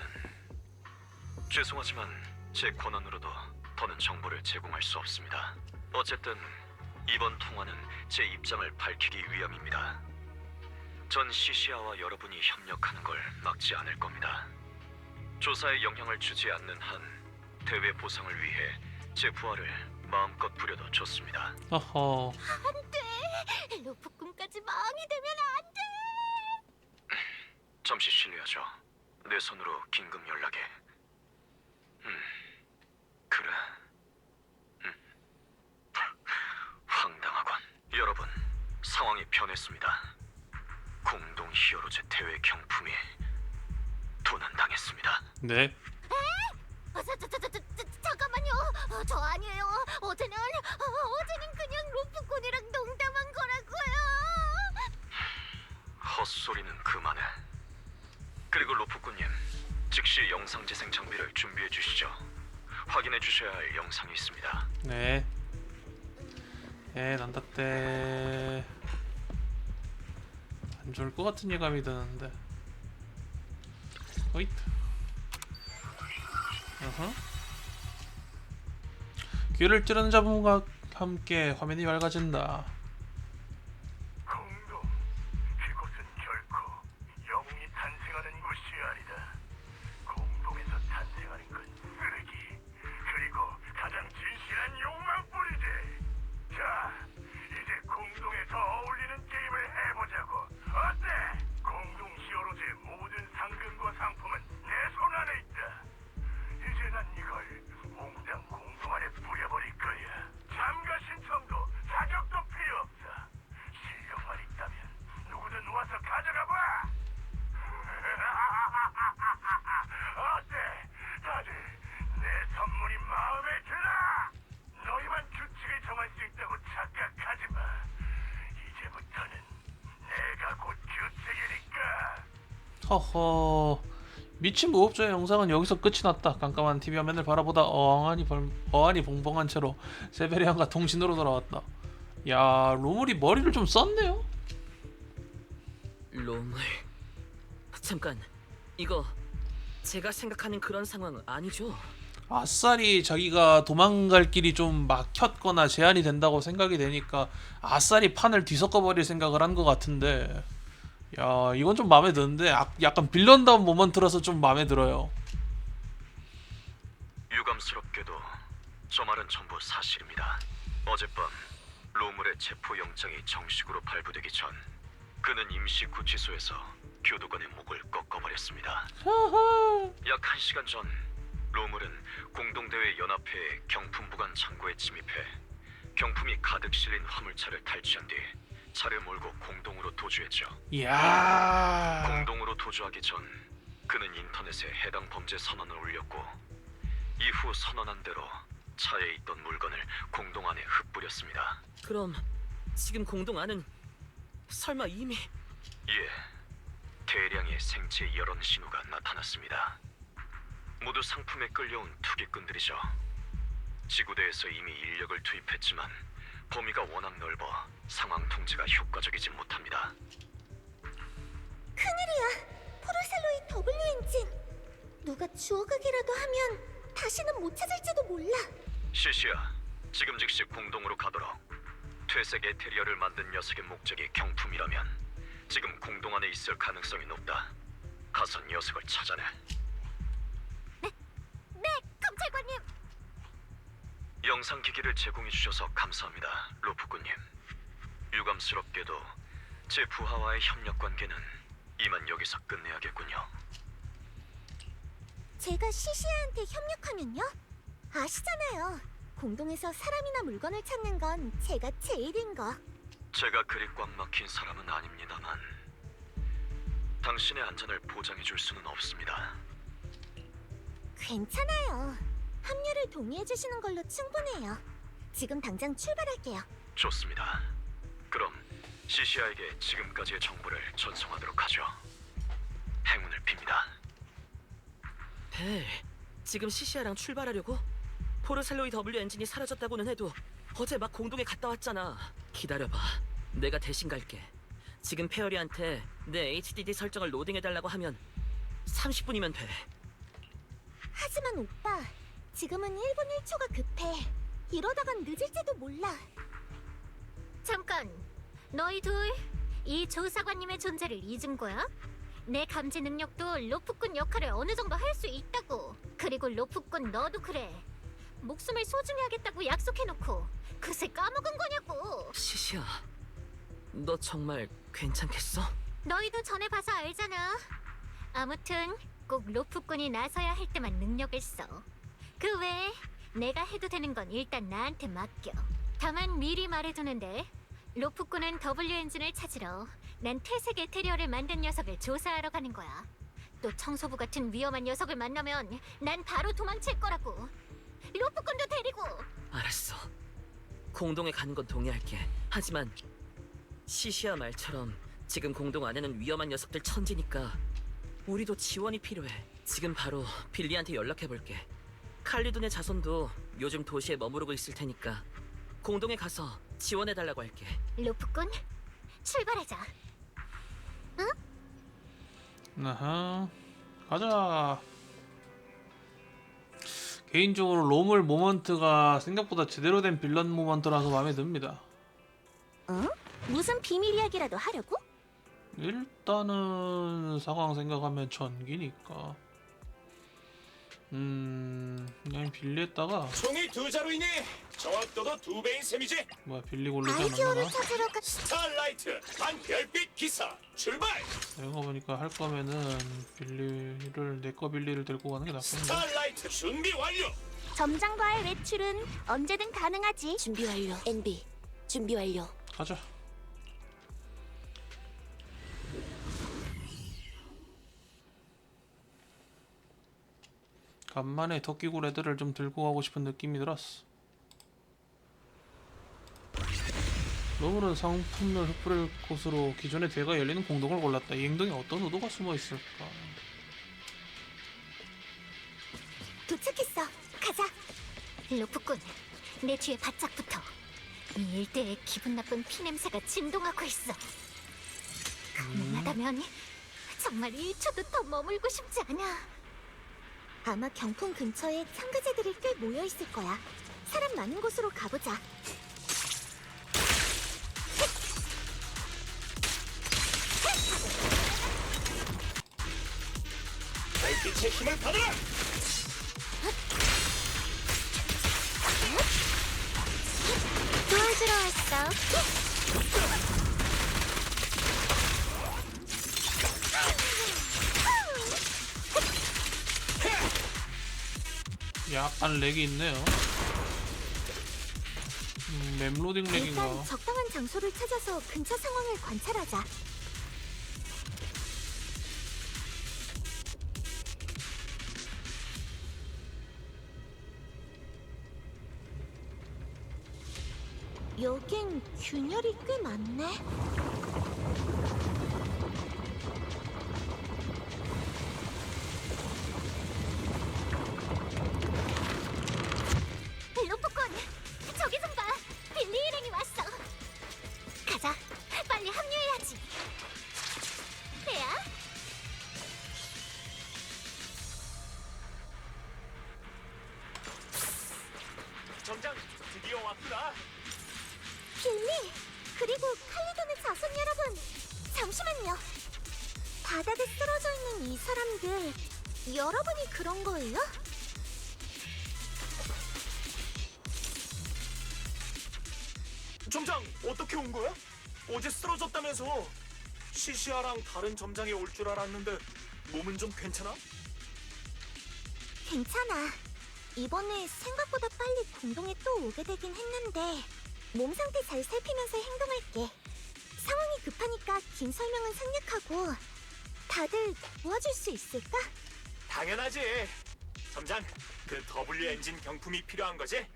죄송하지만 제 권한으로도 더는 정보를 제공할 수 없습니다. 어쨌든 이번 통화는 제 입장을 밝히기 위함입니다. 전 시시아와 여러분이 협력하는 걸 막지 않을 겁니다. 조사에 영향을 주지 않는 한 대회 보상을 위해 제 부하를 마음껏 부려도 좋습니다. 어허. 안돼! 로프 꿈까지 망이 되면 안돼! 잠시 실례하죠. 내 손으로 긴급 연락에. 그래. 황당하군. 여러분, 상황이 변했습니다. 공동 히어로즈 대회 경품이 도난당했습니다. 네. 잠깐만요. 저 아니에요. 어제는 그냥 로프꾼이랑 농담한 거라고요. 헛소리는 그만해. 그리고 로프꾼님, 즉시 영상 재생 장비를 준비해 주시죠. 확인해 주셔야 할 영상이 있습니다. 네. 난다 때. 안 좋을 것 같은 예감이 드는데. 어잇. 어허. 귀를 찌르는 잡음과 함께 화면이 밝아진다. 공동, 그곳은 결코 영웅이 탄생하는 곳이 아니다. 공동에서 탄생하는 건 쓰레기, 그리고 가장 진실한 욕망뿐이지. 자, 이제 공동에 더 어울리는 게임을 해보자고. 어때? 공동 히어로즈의 모든 상금과 상품은 내 손 안에 있다. 이제 난 이걸 몽땅 공동 안에 뿌려버릴 거야. 참가 신청도 자격도 필요 없어. 실력만 있다면 누구든 와서 가져가봐. 어때? 다들 내 선물이 마음에 드나? 너희만 규칙을 정할 수 있다고 착각하지 마. 이제부터는 내가 곧 규칙이니까. 허허. 미친 무법자의 영상은 여기서 끝이 났다. 깜깜한 TV 화면을 바라보다 어안이 봉봉한 채로 세베리안과 동신으로 돌아왔다. 야, 로물이 머리를 좀 썼네요. 로물. 잠깐, 이거 제가 생각하는 그런 상황 아니죠? 아싸리 자기가 도망갈 길이 좀 막혔거나 제한이 된다고 생각이 되니까 아싸리 판을 뒤섞어 버릴 생각을 한 것 같은데, 야, 이건 좀 마음에 드는데 약간 빌런다운 모먼트라서 좀 마음에 들어요. 유감스럽게도 저 말은 전부 사실입니다. 어젯밤 로물의 체포영장이 정식으로 발부되기 전 그는 임시 구치소에서 교도관의 목을 꺾어버렸습니다. 약 1시간 전 로물은 공동대회 연합회의 경품 보관 창고에 침입해 경품이 가득 실린 화물차를 탈취한 뒤 차를 몰고 공동으로 도주했죠. 이야. 공동으로 도주하기 전 그는 인터넷에 해당 범죄 선언을 올렸고 이후 선언한 대로 차에 있던 물건을 공동 안에 흩뿌렸습니다. 그럼 지금 공동 안은 설마 이미... 예, 대량의 생체 열원 신호가 나타났습니다. 모두 상품에 끌려온 투기꾼들이죠. 지구대에서 이미 인력을 투입했지만 범위가 워낙 넓어 상황 통제가 효과적이지 못합니다. 큰일이야. 포르셀로이 W 엔진. 누가 주워가기라도 하면 다시는 못 찾을지도 몰라. 시시야, 지금 즉시 공동으로 가도록. 퇴색 에테리얼을 만든 녀석의 목적이 경품이라면 지금 공동 안에 있을 가능성이 높다. 가서 녀석을 찾아내. 네, 검찰관님. 영상 기기를 제공해 주셔서 감사합니다, 로프꾼님. 유감스럽게도 제 부하와의 협력 관계는 이만 여기서 끝내야겠군요. 제가 시시아한테 협력하면요? 아시잖아요. 공동에서 사람이나 물건을 찾는 건 제가 제일인 거. 제가 그리 꽉 막힌 사람은 아닙니다만 당신의 안전을 보장해 줄 수는 없습니다. 괜찮아요. 합류를 동의해 주시는 걸로 충분해요. 지금 당장 출발할게요. 좋습니다. 그럼 시시아에게 지금까지의 정보를 전송하도록 하죠. 행운을 빕니다. 벨, 지금 시시아랑 출발하려고? 포르셀로이 W 엔진이 사라졌다고는 해도 어제 막 공동에 갔다 왔잖아. 기다려봐. 내가 대신 갈게. 지금 페어리한테 내 HDD 설정을 로딩해달라고 하면 30분이면 돼. 하지만 오빠, 지금은 1분 1초가 급해. 이러다간 늦을지도 몰라. 잠깐, 너희 둘 이 조사관님의 존재를 잊은 거야? 내 감지 능력도 로프꾼 역할을 어느 정도 할 수 있다고. 그리고 로프꾼 너도 그래. 목숨을 소중히 하겠다고 약속해놓고 그새 까먹은 거냐고. 시시아, 너 정말 괜찮겠어? 너희도 전에 봐서 알잖아. 아무튼 꼭 로프꾼이 나서야 할 때만 능력을 써. 그 외에 내가 해도 되는 건 일단 나한테 맡겨. 다만 미리 말해두는데 로프꾼은 W 엔진을 찾으러 난 퇴색 에테리얼을 만든 녀석을 조사하러 가는 거야. 또 청소부 같은 위험한 녀석을 만나면 난 바로 도망칠 거라고. 로프꾼도 데리고. 알았어. 공동에 가는 건 동의할게. 하지만 시시아 말처럼 지금 공동 안에는 위험한 녀석들 천지니까 우리도 지원이 필요해. 지금 바로 빌리한테 연락해볼게. 칼리돈의 자손도 요즘 도시에 머무르고 있을 테니까 공동에 가서 지원해달라고 할게. 로프꾼, 출발하자. 아하, 가자. 개인적으로 로물 모먼트가 생각보다 제대로 된 빌런 모먼트라서 마음에 듭니다. 무슨 비밀 이야기라도 하려고? 일단은 상황 생각하면 전기니까 그냥 빌리했다가 총이 2자루이니 정확도도 2배인 셈이지. 뭐야 빌리 고르지 아이디어를 않았나? 찾으러 가. 스타라이트 한 별빛 기사 출발. 이런 거 보니까 할 거면은 빌리를 내 거 빌리를 데리고 가는 게 낫겠네. 스타라이트 준비 완료. 점장과의 외출은 언제든 가능하지. 준비 완료. NB 준비 완료. 가자. 간만에 토끼굴 애들을 좀 들고 가고 싶은 느낌이 들었어. 로물은 상품을 흩뿌릴 곳으로 기존의 대가 열리는 공동을 골랐다. 이 행동에 어떤 의도가 숨어 있을까? 도착했어. 가자. 로프꾼, 내 뒤에 바짝 붙어. 이 일대에 기분 나쁜 피냄새가 진동하고 있어. 가능하다면 정말 1초도 더 머물고 싶지 않아. 아마 경품 근처에 참가자들이 꽤 모여 있을 거야. 사람 많은 곳으로 가보자. 별빛의 힘을 받아라. 도와주러 왔어. 약간 렉이 있네요. 맵로딩 렉인가? 일단 적당한 장소를 찾아서 근처 상황을 관찰하자. 여긴 균열이 꽤 많네. 로프꾼, 저기 좀 봐. 빌리 일행이 왔어. 가자, 빨리 합류해야지. 배야? 정장 드디어 왔구나. 빌리, 그리고 칼리돈의 자손 여러분, 잠시만요. 바닥에 쓰러져 있는 이 사람들, 여러분이 그런 거예요? 점장 어떻게 온 거야? 어제 쓰러졌다면서. 시시아랑 다른 점장이 올 줄 알았는데 몸은 좀 괜찮아? 괜찮아. 이번에 생각보다 빨리 공동에 또 오게 되긴 했는데 몸 상태 잘 살피면서 행동할게. 상황이 급하니까 긴 설명은 생략하고 다들 도와줄 수 있을까? 당연하지. 점장, 그 W 엔진 경품이 필요한 거지?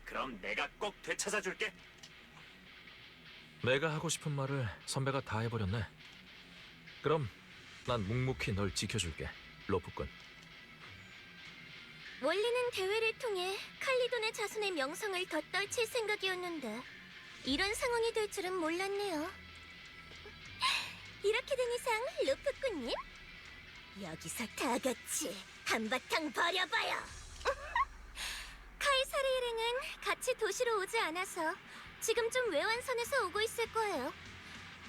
그럼 내가 꼭 되찾아 줄게. 내가 하고 싶은 말을 선배가 다 해버렸네. 그럼 난 묵묵히 널 지켜줄게, 로프꾼. 원래는 대회를 통해 칼리돈의 자손의 명성을 더 떨칠 생각이었는데 이런 상황이 될 줄은 몰랐네요. 이렇게 된 이상 루프꾼님, 여기서 다 같이 한바탕 버려봐요. 카이사르 일행은 같이 도시로 오지 않아서 지금 좀 외환선에서 오고 있을 거예요.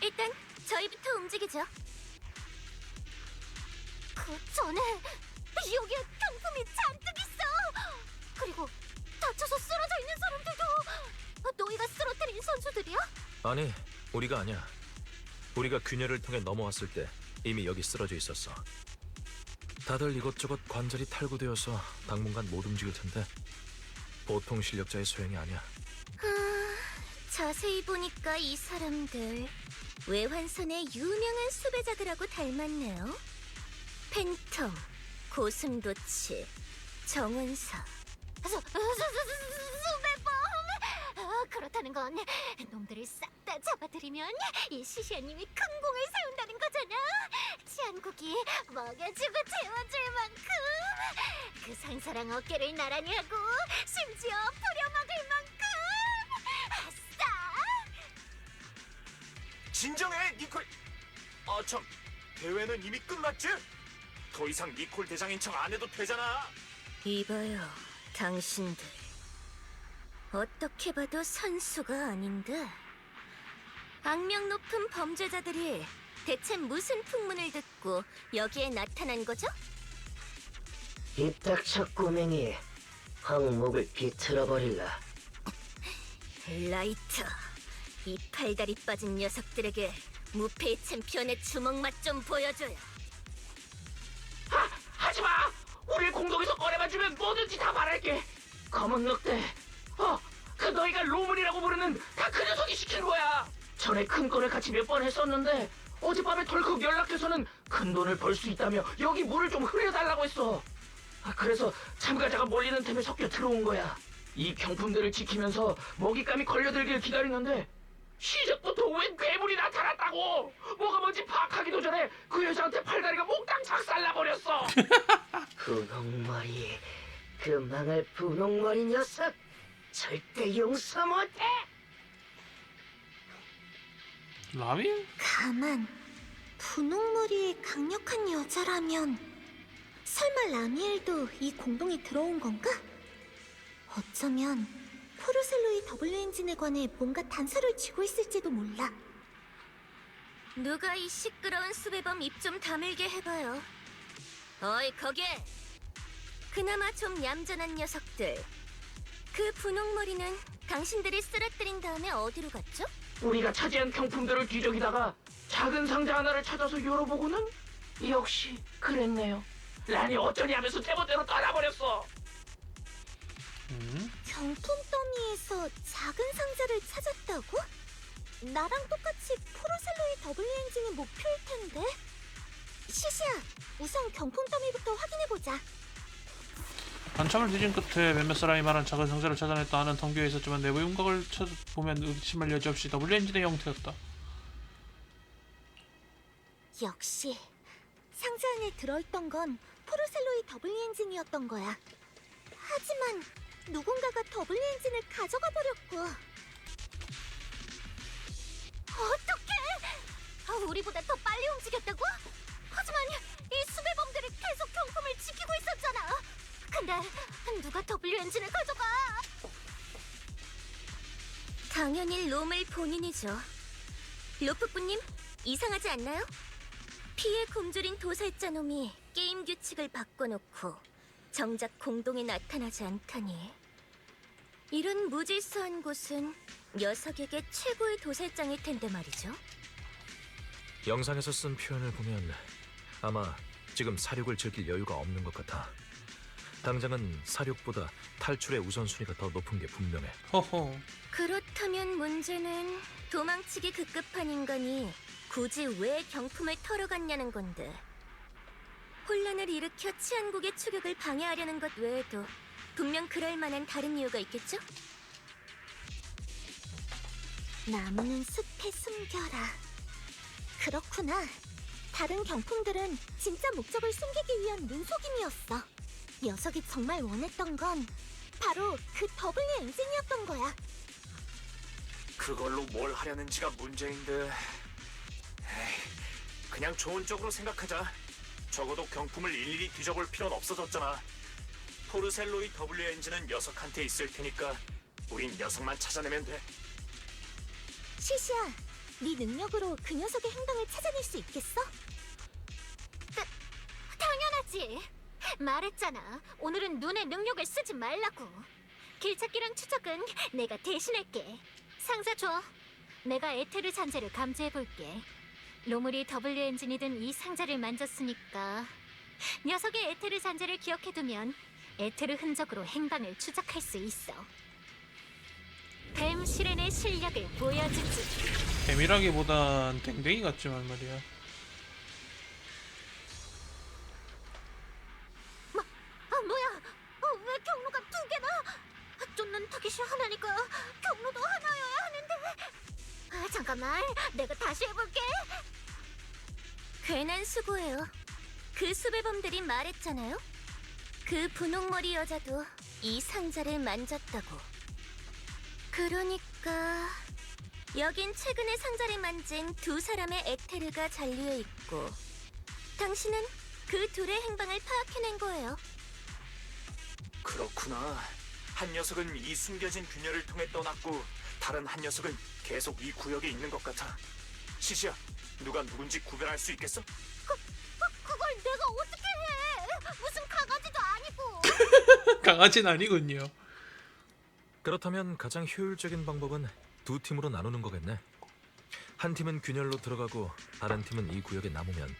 일단 저희부터 움직이죠. 그 전에 여기에 경품이 잔뜩 있어. 그리고 다쳐서 쓰러져 있는 사람들도 너희가 쓰러뜨린 선수들이야? 아니, 우리가 아니야. 우리가 균열을 통해 넘어왔을 때 이미 여기 쓰러져 있었어. 다들 이것저것 관절이 탈구되어서 당분간 못 움직일 텐데 보통 실력자의 소용이 아니야. 자세히 보니까 이 사람들 외환선의 유명한 수배자들하고 닮았네요. 팬텀, 고슴도치, 정은사. 수배범! 그렇다는 건 놈들을 싹 다 잡아들이면 이 시시아님이 큰 공을 세운다는 거잖아. 치안국이 먹여주고 재워줄 만큼 그 상사랑 어깨를 나란히 하고 심지어 부려먹을 만큼 아싸! 진정해, 니콜. 아 참, 대회는 이미 끝났지? 더 이상 니콜 대장인 척 안 해도 되잖아. 이봐요, 당신들. 어떻게 봐도 선수가 아닌데 악명 높은 범죄자들이 대체 무슨 풍문을 듣고 여기에 나타난 거죠? 입 닥쳐 꼬맹이. 항목을 비틀어버릴라. 라이터, 이 팔다리 빠진 녀석들에게 무패의 챔피언의 주먹 맛 좀 보여줘요. 하지마! 우리 공동에서 꺼내만 주면 뭐든지 다 말할게. 검은 늑대. 그 너희가 로문이라고 부르는 다 그 녀석이 시킨 거야. 전에 큰 건을 같이 몇 번 했었는데 어젯밤에 덜컥 연락해서는 큰 돈을 벌 수 있다며 여기 물을 좀 흐려달라고 했어. 그래서 참가자가 몰리는 틈에 섞여 들어온 거야. 이 경품들을 지키면서 먹잇감이 걸려들길 기다리는데 시작부터 웬 괴물이 나타났다고. 뭐가 뭔지 파악하기도 전에 그 여자한테 팔다리가 몽땅 작살나버렸어. 분홍머리, 그 망할 분홍머리 녀석 절대 용서 못해. 라밀? 가만. 분홍머리의 강력한 여자라면 설마 라미엘도 이 공동에 들어온 건가? 어쩌면 포르셀로이 W 엔진에 관해 뭔가 단서를 쥐고 있을지도 몰라. 누가 이 시끄러운 수배범 입 좀 다물게 해봐요. 어이 거기! 그나마 좀 얌전한 녀석들. 그 분홍머리는 당신들이 쓰러뜨린 다음에 어디로 갔죠? 우리가 차지한 경품들을 뒤적이다가 작은 상자 하나를 찾아서 열어보고는 역시 그랬네요. 란이 어쩌니 하면서 제멋대로 떠나버렸어. 경품 더미에서 작은 상자를 찾았다고? 나랑 똑같이 포르셀로이 W 엔진이 목표일 텐데. 시시야, 우선 경품 더미부터 확인해보자. 한참을 뒤진 끝에 몇몇 사람이 말한 작은 상자를 찾아냈다 하는 통계에 있었지만 내부 윤곽을 보면 의심할 여지 없이 W 엔진의 형태였다. 역시 상자 안에 들어있던 건 포르셀로이 W 엔진이었던 거야. 하지만 누군가가 W 엔진을 가져가 버렸고. 어떡해! 우리보다 더 빨리 움직였다고? 하지만 이 수배범들이 계속 경품을 지키고 있었잖아. 근데 누가 W 엔진을 가져가? 당연히 롬을 본인이죠. 로프꾼님, 이상하지 않나요? 피해 굶주린 도살자 놈이 게임 규칙을 바꿔놓고 정작 공동에 나타나지 않다니. 이런 무질서한 곳은 녀석에게 최고의 도살장일 텐데 말이죠. 영상에서 쓴 표현을 보면 아마 지금 사륙을 즐길 여유가 없는 것 같아. 당장은 사륙보다 탈출의 우선순위가 더 높은 게 분명해. 허허. 그렇다면 문제는 도망치기 급급한 인간이 굳이 왜 경품을 털어갔냐는 건데. 혼란을 일으켜 치안국의 추격을 방해하려는 것 외에도 분명 그럴 만한 다른 이유가 있겠죠? 나무는 숲에 숨겨라. 그렇구나. 다른 경품들은 진짜 목적을 숨기기 위한 눈속임이었어. 녀석이 정말 원했던 건 바로 그 W 엔진이었던 거야. 그걸로 뭘 하려는지가 문제인데. 에이, 그냥 좋은 쪽으로 생각하자. 적어도 경품을 일일이 뒤져볼 필요는 없어졌잖아. 포르셀로이 W 엔진은 녀석한테 있을 테니까 우린 녀석만 찾아내면 돼. 시시야, 네 능력으로 그 녀석의 행방을 찾아낼 수 있겠어? 당연하지. 말했잖아. 오늘은 눈의 능력을 쓰지 말라고. 길찾기랑 추적은 내가 대신할게. 상자 줘. 내가 에테르 잔재를 감지해볼게. 로물이 W 엔진이든 이 상자를 만졌으니까 녀석의 에테르 잔재를 기억해두면 에테르 흔적으로 행방을 추적할 수 있어. 뱀 시렌의 실력을 보여주지. 뱀이라기보단 댕댕이 같지만 말이야. 뭐야? 왜 경로가 두 개나? 쫓는 타깃이 하나니까 경로도 하나여야 하는데. 잠깐만, 내가 다시 해볼게. 괜한 수고예요. 그 수배범들이 말했잖아요. 그 분홍머리 여자도 이 상자를 만졌다고. 그러니까 여긴 최근에 상자를 만진 두 사람의 에테르가 잔류해 있고 당신은 그 둘의 행방을 파악해낸 거예요. 그렇구나. 한 녀석은 이 숨겨진 균열을 통해 떠났고 다른 한 녀석은 계속 이 구역에 있는 것 같아. 시시야, 누가 누군지 구별할 수 있겠어? 그걸 내가 어떻게 해? 무슨 강아지도 아니고. 강아지는 아니군요. 그렇다면 가장 효율적인 방법은 두 팀으로 나누는 거겠네. 한 팀은 균열로 들어가고 다른 팀은 이 구역에 남으면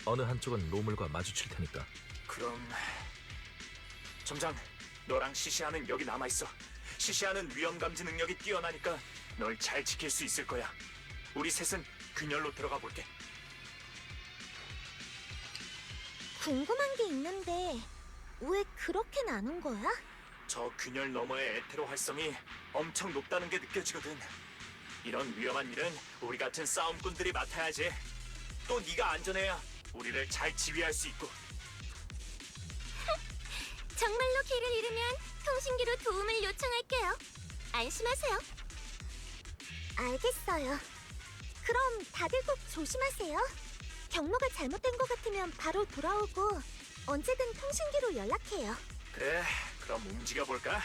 어느 한쪽은 로물과 마주칠 테니까. 그럼 점장, 너랑 시시아는 여기 남아있어. 시시아는 위험 감지 능력이 뛰어나니까 널 잘 지킬 수 있을 거야. 우리 셋은 균열로 들어가 볼게. 궁금한 게 있는데 왜 그렇게 나눈 거야? 저 균열 너머의 에테로 활성이 엄청 높다는 게 느껴지거든. 이런 위험한 일은 우리 같은 싸움꾼들이 맡아야지. 또 네가 안전해야 우리를 잘 지휘할 수 있고. 정말로 길을 잃으면 통신기로 도움을 요청할게요. 안심하세요. 알겠어요. 그럼 다들 꼭 조심하세요. 경로가 잘못된 것 같으면 바로 돌아오고 언제든 통신기로 연락해요. 그래, 그럼 움직여볼까?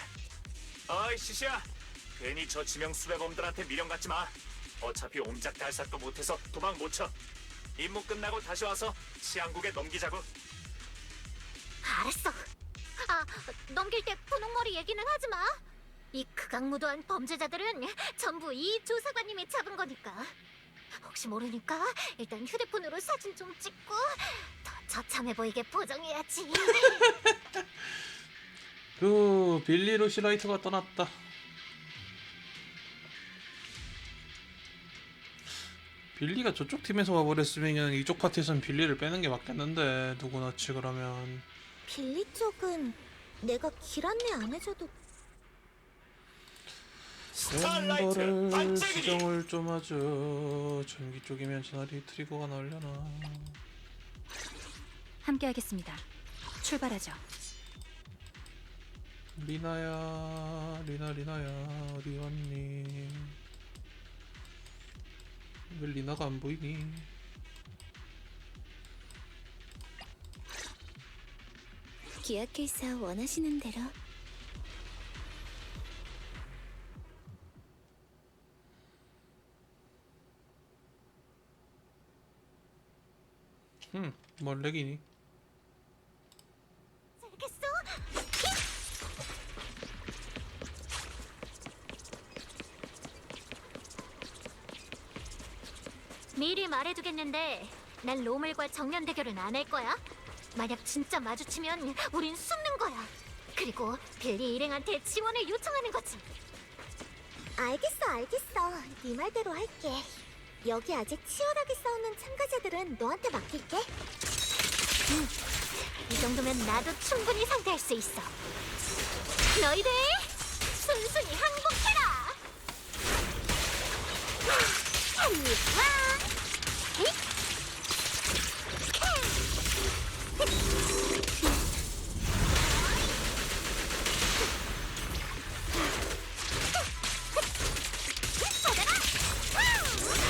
어이 시시야, 괜히 저 지명 수배범들한테 미련 갖지 마. 어차피 옴짝달싹도 못해서 도망 못 쳐. 임무 끝나고 다시 와서 치안국에 넘기자고. 알았어. 넘길 때 분홍머리 얘기는 하지 마. 이 극악무도한 범죄자들은 전부 이 조사관님이 잡은 거니까. 혹시 모르니까 일단 휴대폰으로 사진 좀 찍고 더 처참해 보이게 포장해야지. 그 빌리 루시라이트가 떠났다. 빌리가 저쪽 팀에서 와버렸으면 이쪽 파티에선 빌리를 빼는 게 맞겠는데 누구나치 그러면. 빌리 쪽은 내가 길 안내 안 해줘도 이거를 수정을 좀 하죠. 전기 쪽이면 전화리 트리거가 나오려나. 함께하겠습니다. 출발하죠. 리나야, 리나야 어디 갔니? 왜 리나가 안 보이니? 기약길사 원하시는 대로. 뭘 렉이니? 알겠어? 미리 말해두겠는데 난 로물과 정면 대결은 안 할 거야. 만약 진짜 마주치면 우린 숨는 거야. 거야. 그리고 빌리 일행한테 지원을 요청하는 거지. 알겠어. 네 말대로 할게. 여기 아직 치열하게 싸우는 참가자들은 너한테 맡길게. 이 정도면 나도 충분히 상대할 수 있어. 너희들 순순히 항복해라.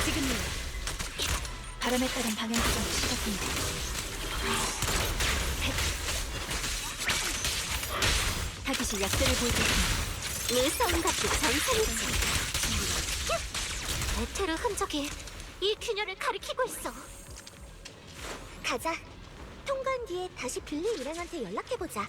지금요. 바람에 따른 방향 조정을 시작합니다. 타깃이 약세를 보이고 있습니다. 무서운 것도 전설이지. 에테르 흔적이 이 균열을 가리키고 있어. 가자. 통과한 뒤에 다시 빌리 일행한테 연락해보자.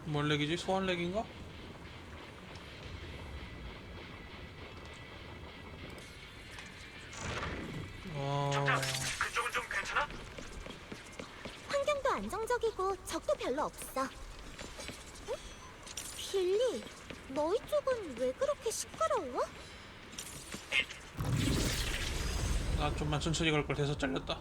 뭘 렉이지? 소환 렉인가? 그쪽은 좀 괜찮아? 환경도 안정적이고 적도 별로 없어. 응? 빌리, 너희 쪽은 왜 그렇게 시끄러워? 나 좀만 천천히 갈 걸 돼서 잘렸다.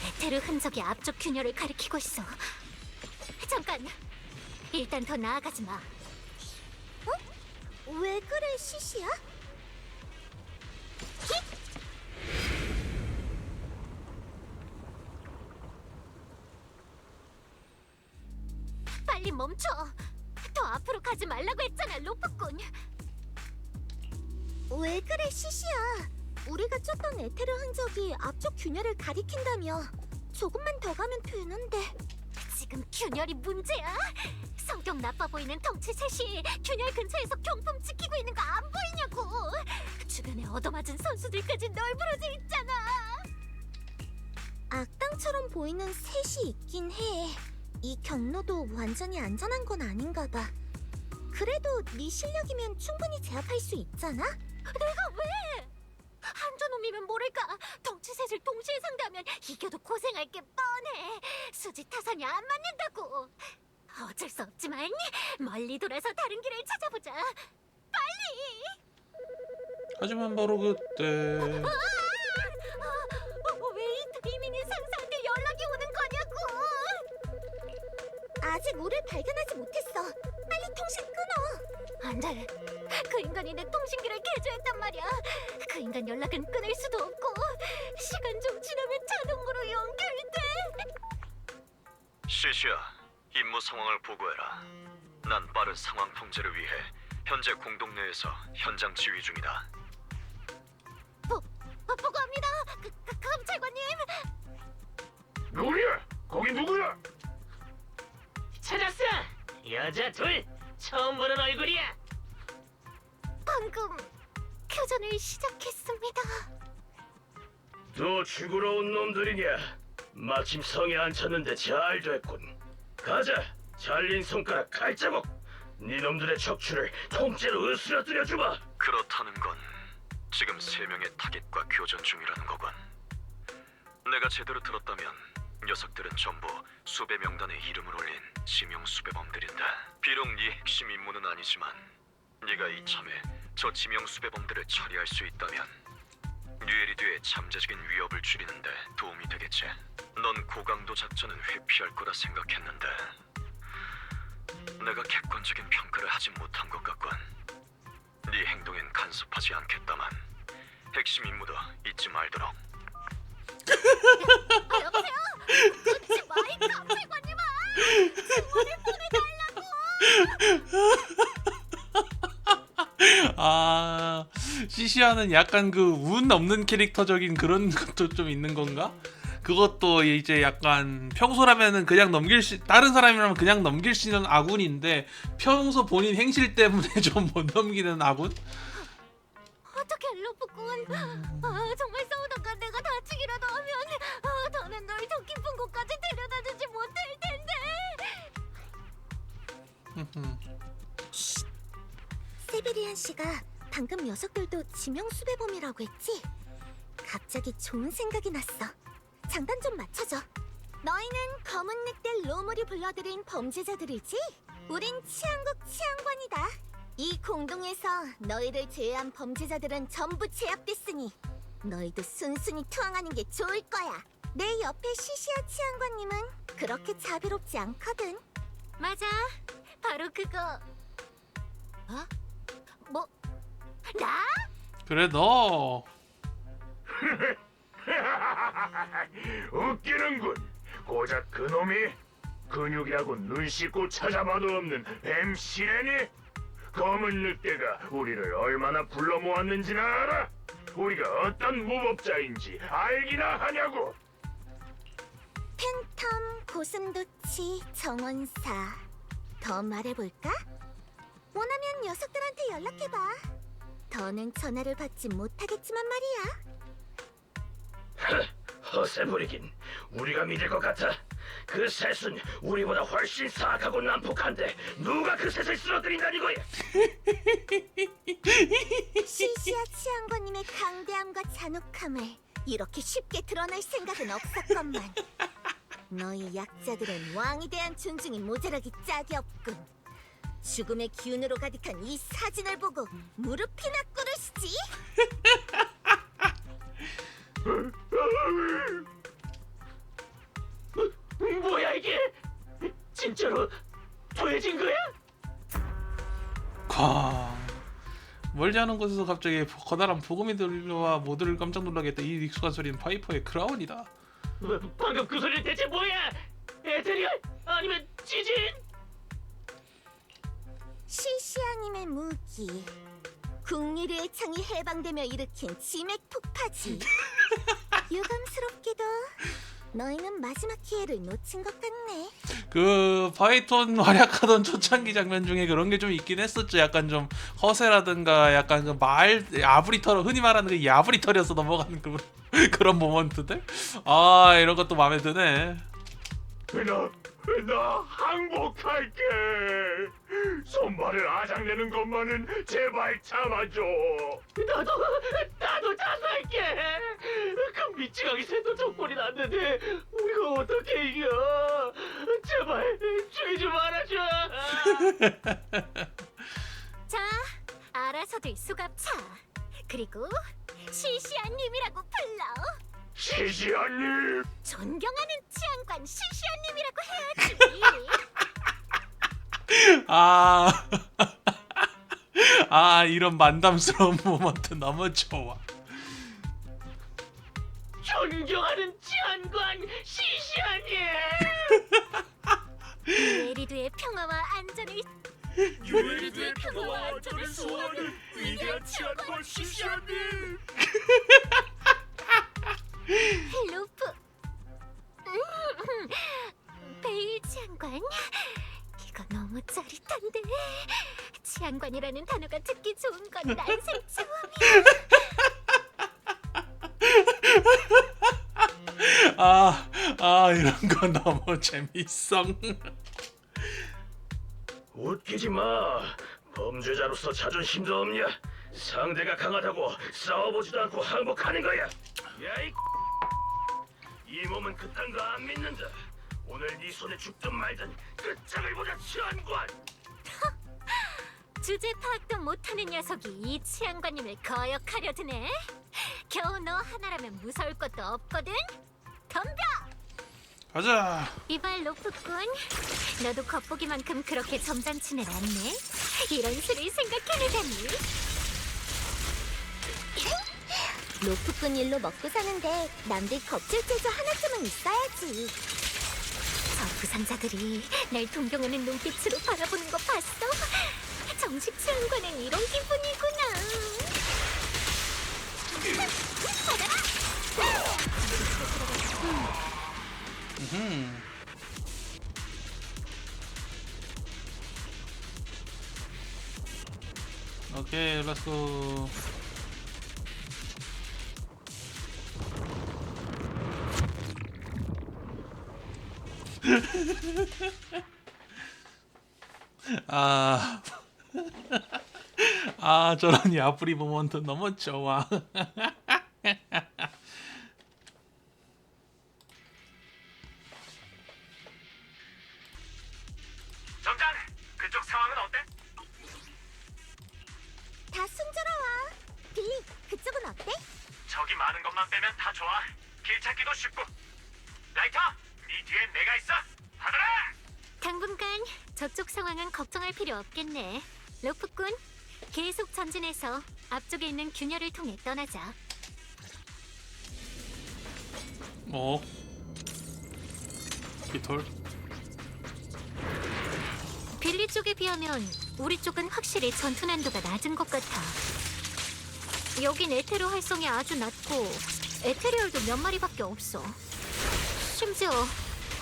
에테르 흔적이 앞쪽 균열을 가리키고 있어. 잠깐. 일단 더 나아가지 마. 왜 그래, 시시야? 빨리 멈춰. 더 앞으로 가지 말라고 했잖아, 로프꾼. 왜 그래, 시시야? 우리가 쫓던 에테르 흔적이 앞쪽 균열을 가리킨다며. 조금만 더 가면 되는데. 지금 균열이 문제야? 성격 나빠 보이는 덩치 셋이 균열 근처에서 경품 지키고 있는 거 안 보이냐고. 주변에 얻어맞은 선수들까지 널브러져 있잖아. 악당처럼 보이는 셋이 있긴 해. 이 경로도 완전히 안전한 건 아닌가 봐. 그래도 네 실력이면 충분히 제압할 수 있잖아? 내가 왜? 한두 놈이면 모를까. 덩치 셋을 동시에 상대하면 이겨도 고생할 게 뻔해. 수지 타산이 안 맞는다고. 어쩔 수 없지만 멀리 돌아서 다른 길을 찾아보자. 빨리! 하지만 바로 그때 왜 이 타이밍에 상사한테 연락이 오는 거냐고. 아직 우릴 발견하지 못했어. 빨리 통신 끊어. 안 돼. 그 인간이 내 통신기를 개조했단 말이야. 그 인간 연락은 끊을 수도 없고 시간 좀 지나면 자동으로 연결돼. 시시야, 임무 상황을 보고해라. 난 빠른 상황 통제를 위해 현재 공동 내에서 현장 지휘 중이다. 보고합니다. 감찰관님. 누구야? 거기 누구야? 찾았어. 여자 둘. 처음 보는 얼굴이야. 방금 교전을 시작했습니다. 또 죽으러 온 놈들이냐? 마침 성에 안 찼는데 잘 됐군. 가자. 잘린 손가락 칼자국. 네 놈들의 척추를 통째로 으스러뜨려 주마. 그렇다는 건 지금 3명의 타깃과 교전 중이라는 거군. 내가 제대로 들었다면 녀석들은 전부 수배 명단에 이름을 올린 지명 수배범들인데, 비록 네 핵심 임무는 아니지만 네가 이참에 저 지명 수배범들을 처리할 수 있다면 뉴에리드의 잠재적인 위협을 줄이는데 도움이 되겠지. 넌 고강도 작전은 회피할 거라 생각했는데 내가 객관적인 평가를 하지 못한 것 같군. 네 행동엔 간섭하지 않겠다만 핵심 임무도 잊지 말도록. 여보세요? 놓지 마, 이 감찰관님아! 증언을 보내달라고! 아, 시시아는 약간 그 운 없는 캐릭터적인 그런 것도 좀 있는 건가? 그것도 이제 약간 평소라면은 그냥 다른 사람이라면 그냥 넘길 수 있는 아군인데 평소 본인 행실 때문에 좀 못 넘기는 아군? 어떻게 로프꾼? 정말 싸우다가 내가 다치기라도 하면 더는 널 더 깊은 곳까지 데려다주지 못할 텐데. 세베리안 씨가 방금 녀석들도 지명 수배범이라고 했지? 갑자기 좋은 생각이 났어. 장단 좀 맞춰줘. 너희는 검은 늑대 로물이 불러들인 범죄자들이지? 우린 치안국 치안관이다. 이 공동에서 너희를 제외한 범죄자들은 전부 제압됐으니 너희도 순순히 투항하는 게 좋을 거야. 내 옆에 시시아 치안관님은 그렇게 자비롭지 않거든. 맞아. 바로 그거. 뭐? 나? 그래 너. 웃기는군. 고작 그놈이 근육이라고 눈 씻고 찾아봐도 없는 뱀 시레니? 검은 늑대가 우리를 얼마나 불러 모았는지나 알아? 우리가 어떤 무법자인지 알기나 하냐고. 팬텀, 고슴도치, 정원사. 더 말해볼까? 원하면 녀석들한테 연락해봐. 더는 전화를 받지 못하겠지만 말이야. 허세 부리긴. 우리가 믿을 것 같아. 그 셋은 우리보다 훨씬 사악하고 난폭한데 누가 그 셋을 쓰러뜨린다는 거야? 시시아 치안관님의 강대함과 잔혹함을 이렇게 쉽게 드러낼 생각은 없었건만 너희 약자들은 왕에 대한 존중이 모자라기 짝이 없군. 죽음의 기운으로 가득한 이 사진을 보고 무릎이나 꿇으시지. 뭐야 이게? 진짜로 더해진 거야? 쾅. 멀지 않은 곳에서 갑자기 커다란 부금이 들려와 모두를 깜짝 놀라게 했다. 이 익숙한 소리는 파이퍼의 크라운이다. 방금 그 소리는 대체 뭐야? 에테리얼? 아니면 지진? 시시아님의 무기 국리르의 창이 해방되며 일으킨 지맥 폭파지. 유감스럽게도 너희는 마지막 기회를 놓친 것 같네. 그 파이톤 활약하던 초창기 장면 중에 그런 게 좀 있긴 했었죠. 약간 좀 허세라든가 약간 그 말 아브리터로 흔히 말하는 그 야브리터려서 넘어가는 그런 모먼트들. 아 이런 것도 마음에 드네. 나 항복할게. 손발을 아작내는 것만은 제발 참아줘. 나도 자수할게. 그 미치광이 새도 조건이 났는데 우리가 어떻게 이겨? 제발 죽이지 말아줘. 자, 알아서들 수갑차. 그리고 시시아님이라고 불러. 시시아님. 존경하는 치안관 시시아님이라고 해야지. 이런 만담스러운 모먼트 너무 좋아. 존경하는 치안관 시시아님. 유에리드의 평화와 안전을 소원하는 위대한 치안관 시시아님. 로프. 베일 치안관. 이거 너무 짜릿한데. 치안관이라는 단어가 듣기 좋은 건 난생 처음이야. 이런 거 너무 재밌어. 웃기지 마. 범죄자로서 자존심도 없냐? 상대가 강하다고 싸워보지도 않고 항복하는 거야. 야이 이 몸은 그딴 거 안 믿는다. 오늘 네 손에 죽든 말든 끝장을 보자 치안관. 주제 파악도 못하는 녀석이 이 치안관님을 거역하려 드네. 겨우 너 하나라면 무서울 것도 없거든. 덤벼! 가자. 이발 로프꾼, 너도 겉보기만큼 그렇게 점잖지는 않네. 이런 수를 생각해내다니. 로프꾼 일로 먹고 사는데 남들 겁줄 재주 하나쯤은 있어야지. 저 부상자들이 날 동경하는 눈빛으로 바라보는 거 봤어? 정식 치안관은 이런 기분이구나. 받아라! 오케이, 렛츠고. 아, 아, 저런 야프리 모먼트 너무 좋아. 점장, 그쪽 상황은 어때? 다 순조로워. 빌리, 그쪽은 어때? 적이 많은 것만 빼면 다 좋아. 길 찾기도 쉽고. 라이터, 네 뒤엔 내가 있어. 받아라! 당분간 저쪽 상황은 걱정할 필요 없겠네. 로프꾼, 계속 전진해서 앞쪽에 있는 균열을 통해 떠나자. 어? 깃털? 빌리 쪽에 비하면 우리 쪽은 확실히 전투 난도가 낮은 것 같아. 여긴 에테르 활성이 아주 낮고 에테리얼도 몇 마리밖에 없어. 심지어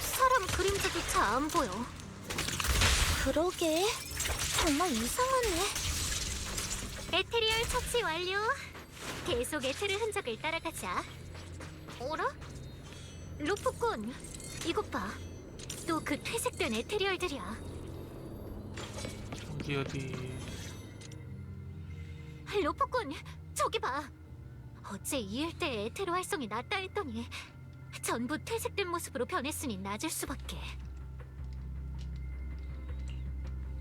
사람 그림자조차 안 보여. 그러게, 정말 이상하네. 에테리얼 처치 완료. 계속 에테르 흔적을 따라가자. 어라? 로프꾼, 이것 봐. 또 그 퇴색된 에테리얼들이야. 저기 어디? 로프꾼, 저기 봐. 어째 이 일대에 에테르 활성이 낮다 했더니 전부 퇴색된 모습으로 변했으니 낮을 수밖에.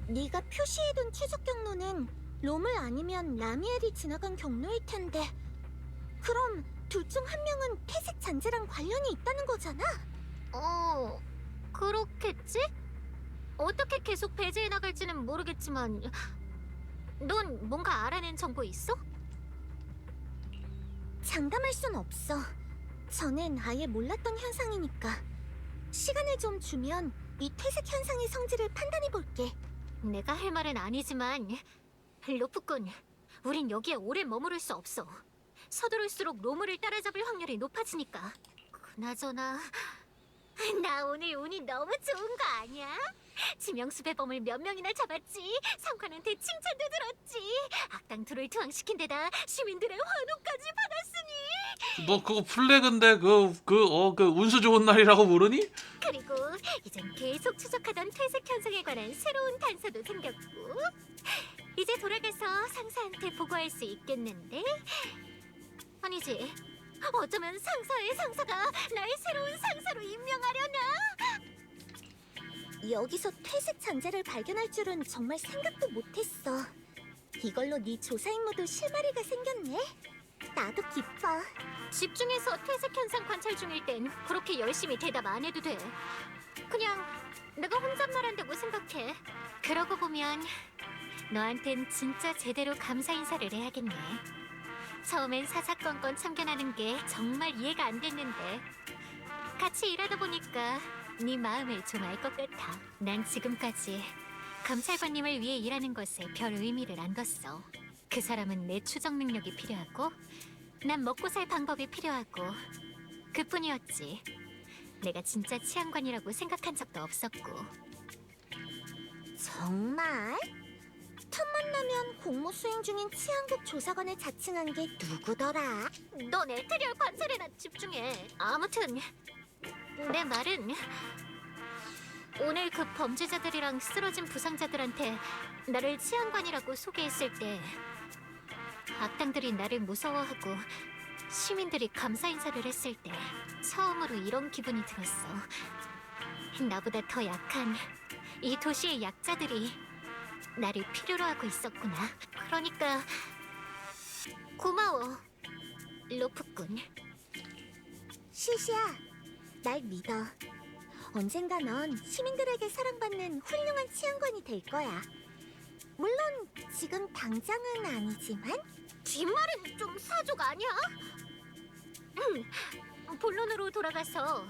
네가 표시해둔 추적 경로는 롬을 아니면 라미엘이 지나간 경로일 텐데, 그럼 둘 중 한 명은 퇴색 잔재랑 관련이 있다는 거잖아? 그렇겠지? 어떻게 계속 배제해 나갈지는 모르겠지만 넌 뭔가 알아낸 정보 있어? 장담할 순 없어. 전엔 아예 몰랐던 현상이니까. 시간을 좀 주면 이 퇴색 현상의 성질을 판단해 볼게. 내가 할 말은 아니지만 로프꾼, 우린 여기에 오래 머무를 수 없어. 서두를수록 로무를 따라잡을 확률이 높아지니까. 그나저나 나 오늘 운이 너무 좋은 거 아니야? 지명수 배범을 몇 명이나 잡았지. 상관한테 칭찬도 들었지. 악당 둘을 투항시킨 데다 시민들의 환호까지 받았으니. 너 그거 플래그인데 그 운수 좋은 날이라고 모르니? 그리고 이젠 계속 추적하던 퇴색 현상에 관한 새로운 단서도 생겼고, 이제 돌아가서 상사한테 보고할 수 있겠는데? 아니지, 어쩌면 상사의 상사가 날 새로운 상사로 임명하려나? 여기서 퇴색 잔재를 발견할 줄은 정말 생각도 못했어. 이걸로 네 조사 임무도 실마리가 생겼네. 나도 기뻐. 집중해서 퇴색 현상 관찰 중일 땐 그렇게 열심히 대답 안 해도 돼. 그냥 내가 혼잣말한다고 생각해. 그러고 보면 너한텐 진짜 제대로 감사 인사를 해야겠네. 처음엔 사사건건 참견하는 게 정말 이해가 안 됐는데 같이 일하다 보니까 네 마음을 좀 알 것 같아. 난 지금까지 감찰관님을 위해 일하는 것에 별 의미를 안 뒀어. 그 사람은 내 추적 능력이 필요하고 난 먹고 살 방법이 필요하고 그뿐이었지. 내가 진짜 치안관이라고 생각한 적도 없었고. 정말? 틈만 나면 공무 수행 중인 치안국 조사관을 자칭한 게 누구더라? 넌 에테리얼 관찰에나 집중해. 아무튼 내 말은 오늘 그 범죄자들이랑 쓰러진 부상자들한테 나를 치안관이라고 소개했을 때 악당들이 나를 무서워하고 시민들이 감사 인사를 했을 때 처음으로 이런 기분이 들었어. 나보다 더 약한 이 도시의 약자들이 나를 필요로 하고 있었구나. 그러니까 고마워, 로프꾼. 시시야, 날 믿어. 언젠가 넌 시민들에게 사랑받는 훌륭한 치안관이 될 거야. 물론 지금 당장은 아니지만. 뒷말은 좀 사족 아니야? 본론으로 돌아가서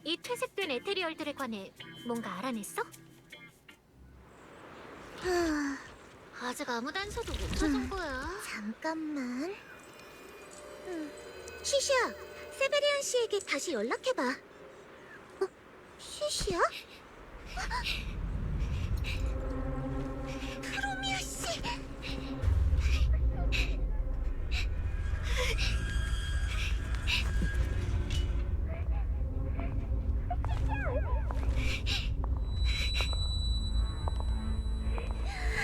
이 퇴색된 에테리얼들에 관해 뭔가 알아냈어? 아직 아무 단서도 못 찾은 거야. 잠깐만. 시시야, 세베리안 씨에게 다시 연락해봐. 시시야? 프로미아 씨!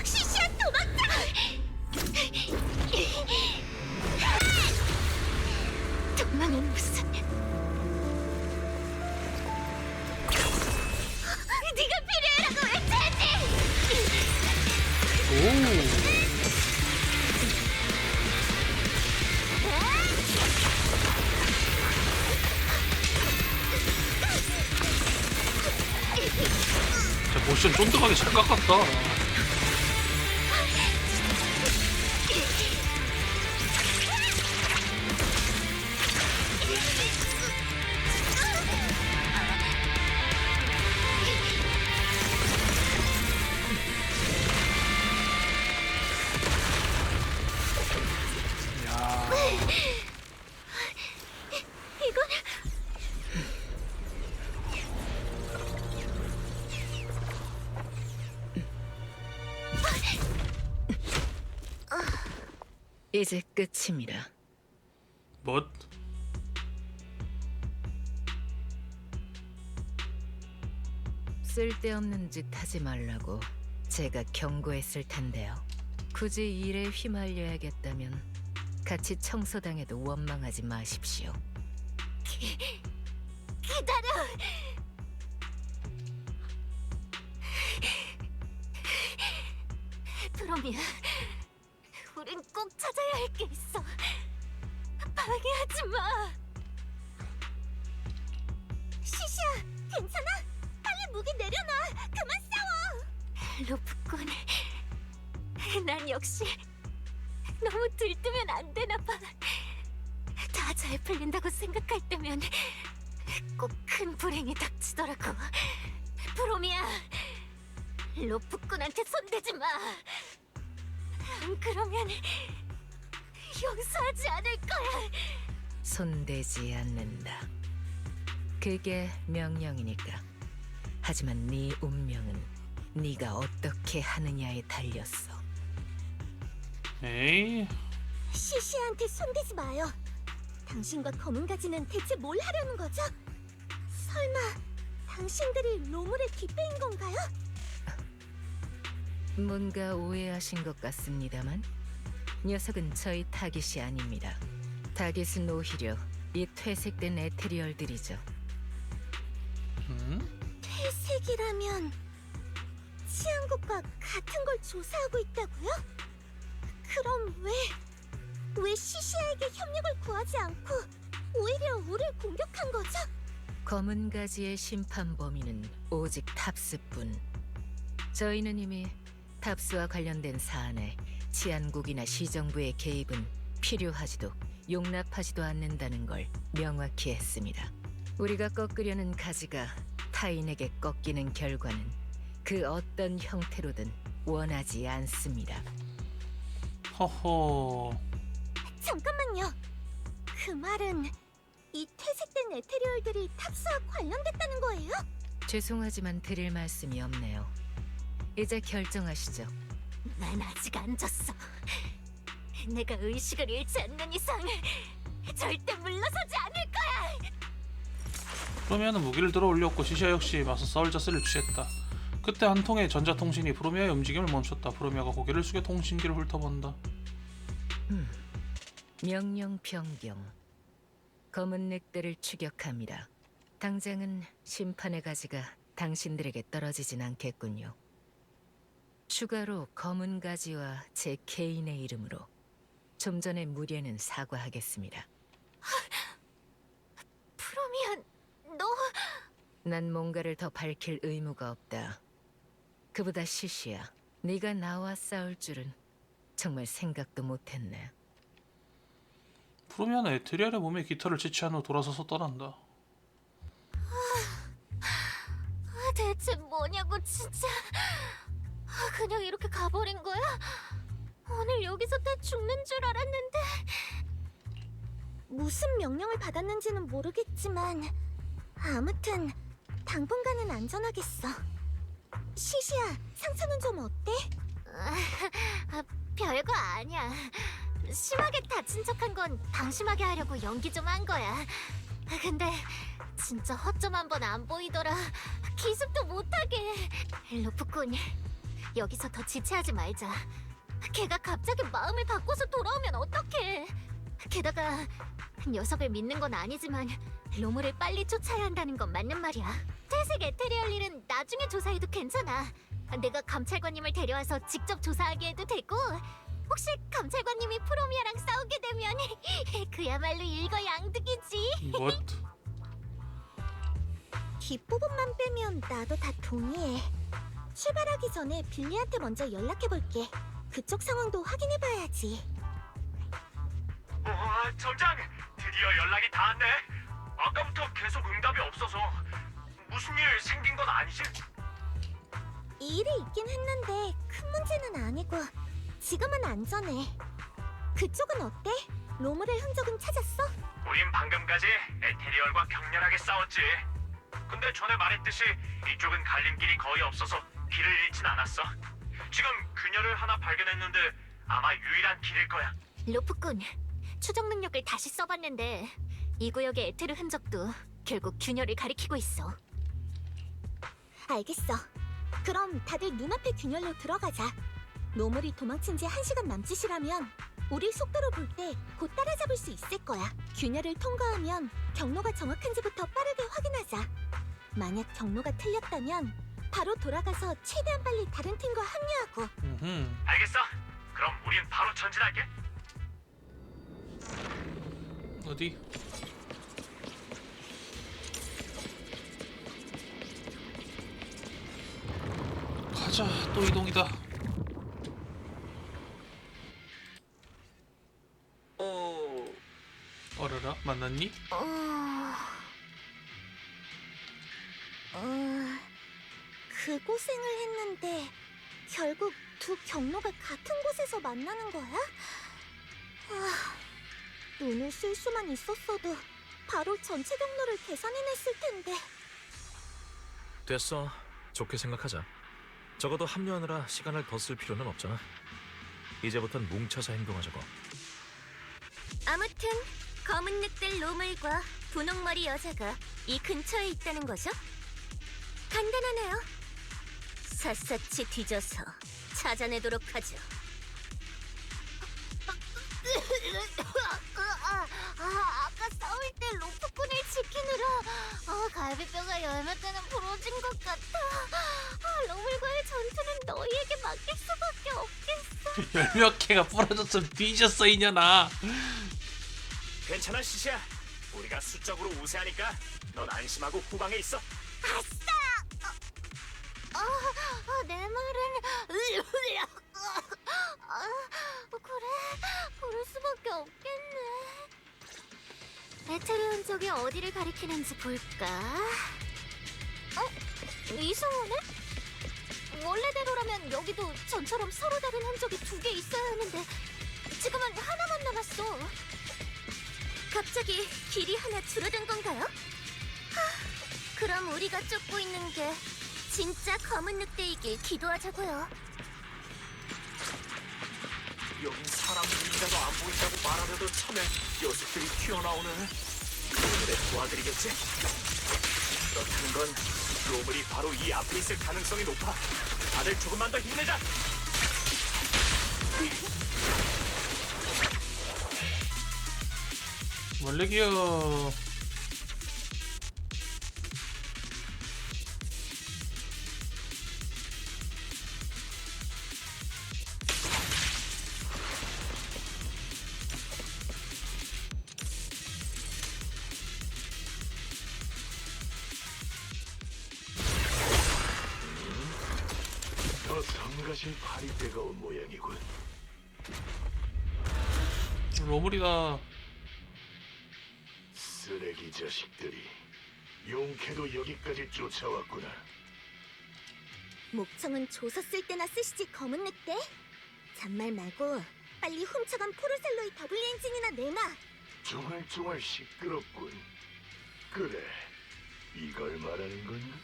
시시야, 도망쳐! 도망은 무슨... 네가 필요해라고 외쳐야지! 자, 모션 쫀득하게 잘 깎았다. 이건... 이제 끝입니다. 뭐? 쓸데없는 짓 하지 말라고 제가 경고했을 텐데요. 굳이 일에 휘말려야겠다면 같이 청소당해도 원망하지 마십시오. 기다려! 프로미야, 우린 꼭 찾아야 할 게 있어. 방해하지 마. 시시야, 괜찮아? 빨리 무기 내려놔. 그만 싸워. 로프꾼, 난 역시 너무 들뜨면 안 되나 봐. 다 잘 풀린다고 생각할 때면 꼭 큰 불행이 닥치더라고. 프로미야, 로프꾼한테 손대지 마. 안 그러면 용서하지 않을 거야. 손대지 않는다. 그게 명령이니까. 하지만 네 운명은 네가 어떻게 하느냐에 달렸어. 에이, 시시한테 손대지 마요. 당신과 검은 가지는 대체 뭘 하려는 거죠? 설마 당신들이 로물의 뒷배인 건가요? 뭔가 오해하신 것 같습니다만 녀석은 저희 타깃이 아닙니다. 타깃은 오히려 이 퇴색된 에테리얼들이죠. 퇴색이라면 치안국과 같은 걸 조사하고 있다고요? 그럼 왜 시시아에게 협력을 구하지 않고 오히려 우리를 공격한 거죠? 검은 가지의 심판 범위는 오직 탑스뿐. 저희는 이미 탑스와 관련된 사안에 치안국이나 시정부의 개입은 필요하지도 용납하지도 않는다는 걸 명확히 했습니다. 우리가 꺾으려는 가지가 타인에게 꺾이는 결과는 그 어떤 형태로든 원하지 않습니다. 허허. 잠깐만요. 그 말은 이 퇴색된 에테리얼들이 탑스와 관련됐다는 거예요? 죄송하지만 드릴 말씀이 없네요. 이제 결정하시죠. 난 아직 안 졌어. 내가 의식을 잃지 않는 이상 절대 물러서지 않을 거야. 프로미아는 무기를 들어 올렸고 시시아 역시 맞서 싸울 자세를 취했다. 그때 한 통의 전자통신이 프로미아의 움직임을 멈췄다. 프로미아가 고개를 숙여 통신기를 훑어본다. 명령 변경. 검은 늑대를 추격합니다. 당장은 심판의 가지가 당신들에게 떨어지진 않겠군요. 추가로 검은 가지와 제 개인의 이름으로 좀 전에 무례는 사과하겠습니다. 프로미안, 너... 난 뭔가를 더 밝힐 의무가 없다. 그보다 시시야, 네가 나와 싸울 줄은 정말 생각도 못했네. 프로미아는 에테리얼의 몸에 깃털을 채취한 후 돌아서서 떠난다. 대체 뭐냐고 진짜. 그냥 이렇게 가버린 거야? 오늘 여기서 다 죽는 줄 알았는데. 무슨 명령을 받았는지는 모르겠지만 아무튼 당분간은 안전하겠어. 시시야, 상처는 좀 어때? 별거 아니야. 심하게 다친 척한 건 방심하게 하려고 연기 좀 한 거야. 근데 진짜 허점 한 번 안 보이더라. 기습도 못하게. 로프꾼, 여기서 더 지체하지 말자. 걔가 갑자기 마음을 바꿔서 돌아오면 어떡해. 게다가 녀석을 믿는 건 아니지만 로무를 빨리 쫓아야 한다는 건 맞는 말이야. 퇴색 에테리얼 일은 나중에 조사해도 괜찮아. 내가 감찰관님을 데려와서 직접 조사하게 해도 되고, 혹시 감찰관님이 프로미아랑 싸우게 되면 그야말로 일거양득이지. What? 뒷부분만 빼면 나도 다 동의해. 출발하기 전에 빌리한테 먼저 연락해볼게. 그쪽 상황도 확인해봐야지. 점장, 드디어 연락이 닿았네. 아까부터 계속 응답이 없어서 무슨 일 생긴 건 아니지? 일이 있긴 했는데 큰 문제는 아니고 지금은 안전해. 그쪽은 어때? 로물의 흔적은 찾았어? 우린 방금까지 에테리얼과 격렬하게 싸웠지. 근데 전에 말했듯이 이쪽은 갈림길이 거의 없어서 길을 잃진 않았어. 지금 균열을 하나 발견했는데 아마 유일한 길일 거야. 로프꾼, 추적 능력을 다시 써봤는데 이 구역의 에테르 흔적도 결국 균열을 가리키고 있어. 알겠어. 그럼 다들 눈앞의 균열로 들어가자. 로물이 도망친 지 1시간 남짓이라면 우리 속도로 볼 때 곧 따라잡을 수 있을 거야. 균열을 통과하면 경로가 정확한지부터 빠르게 확인하자. 만약 경로가 틀렸다면 바로 돌아가서 최대한 빨리 다른 팀과 합류하고. 알겠어. 그럼 우린 바로 전진할게. 어디? 가자, 또 이동이다. 어라라, 만났니? 그 고생을 했는데 결국 두 경로가 같은 곳에서 만나는 거야? 눈을 쓸 수만 있었어도 바로 전체 경로를 계산해냈을 텐데. 됐어. 좋게 생각하자. 적어도 합류하느라 시간을 더 쓸 필요는 없잖아. 이제부턴 뭉쳐서 행동하자고. 아무튼 검은 늑대 로물과 분홍머리 여자가 이 근처에 있다는 거죠? 간단하네요. 샅샅이 뒤져서 찾아내도록 하죠. 아까 싸울 때 로프꾼을 지키느라 갈비뼈가 열몇 개는 부러진 것 같아. 로물과의 전투는 너희에게 맡길 수밖에 없겠어. 열몇 개가 부러졌으면 뒤졌어 이년아. 괜찮아, 시시야. 우리가 수적으로 우세하니까 넌 안심하고 후방에 있어. 아싸! 내 말은 그래, 그럴 수밖에 없겠네. 에테르 흔적이 어디를 가리키는지 볼까? 이상하네? 원래대로라면 여기도 전처럼 서로 다른 흔적이 2개 있어야 하는데 지금은 하나만 남았어. 갑자기 길이 하나 줄어든 건가요? 그럼 우리가 쫓고 있는 게 진짜 검은 늑대이길 기도하자고요. 여긴 사람 보인다도 안 보인다고 말하려도 처음에 녀석들이 튀어나오네. 로물에 도와드리겠지? 그렇다는 건 로물이 바로 이 앞에 있을 가능성이 높아. 다들 조금만 더 힘내자. 원래기요. 더 성가신 발이 뜨거운 모양이군. 로물이다. 쓰레기 자식들이 용케도 여기까지 쫓아왔구나. 목청은 조서 쓸 때나 쓰시지, 검은 늑대? 잔말 말고 빨리 훔쳐간 포르셀로이 더블 엔진이나 내놔. 정말 시끄럽군. 그래, 이걸 말하는 건가?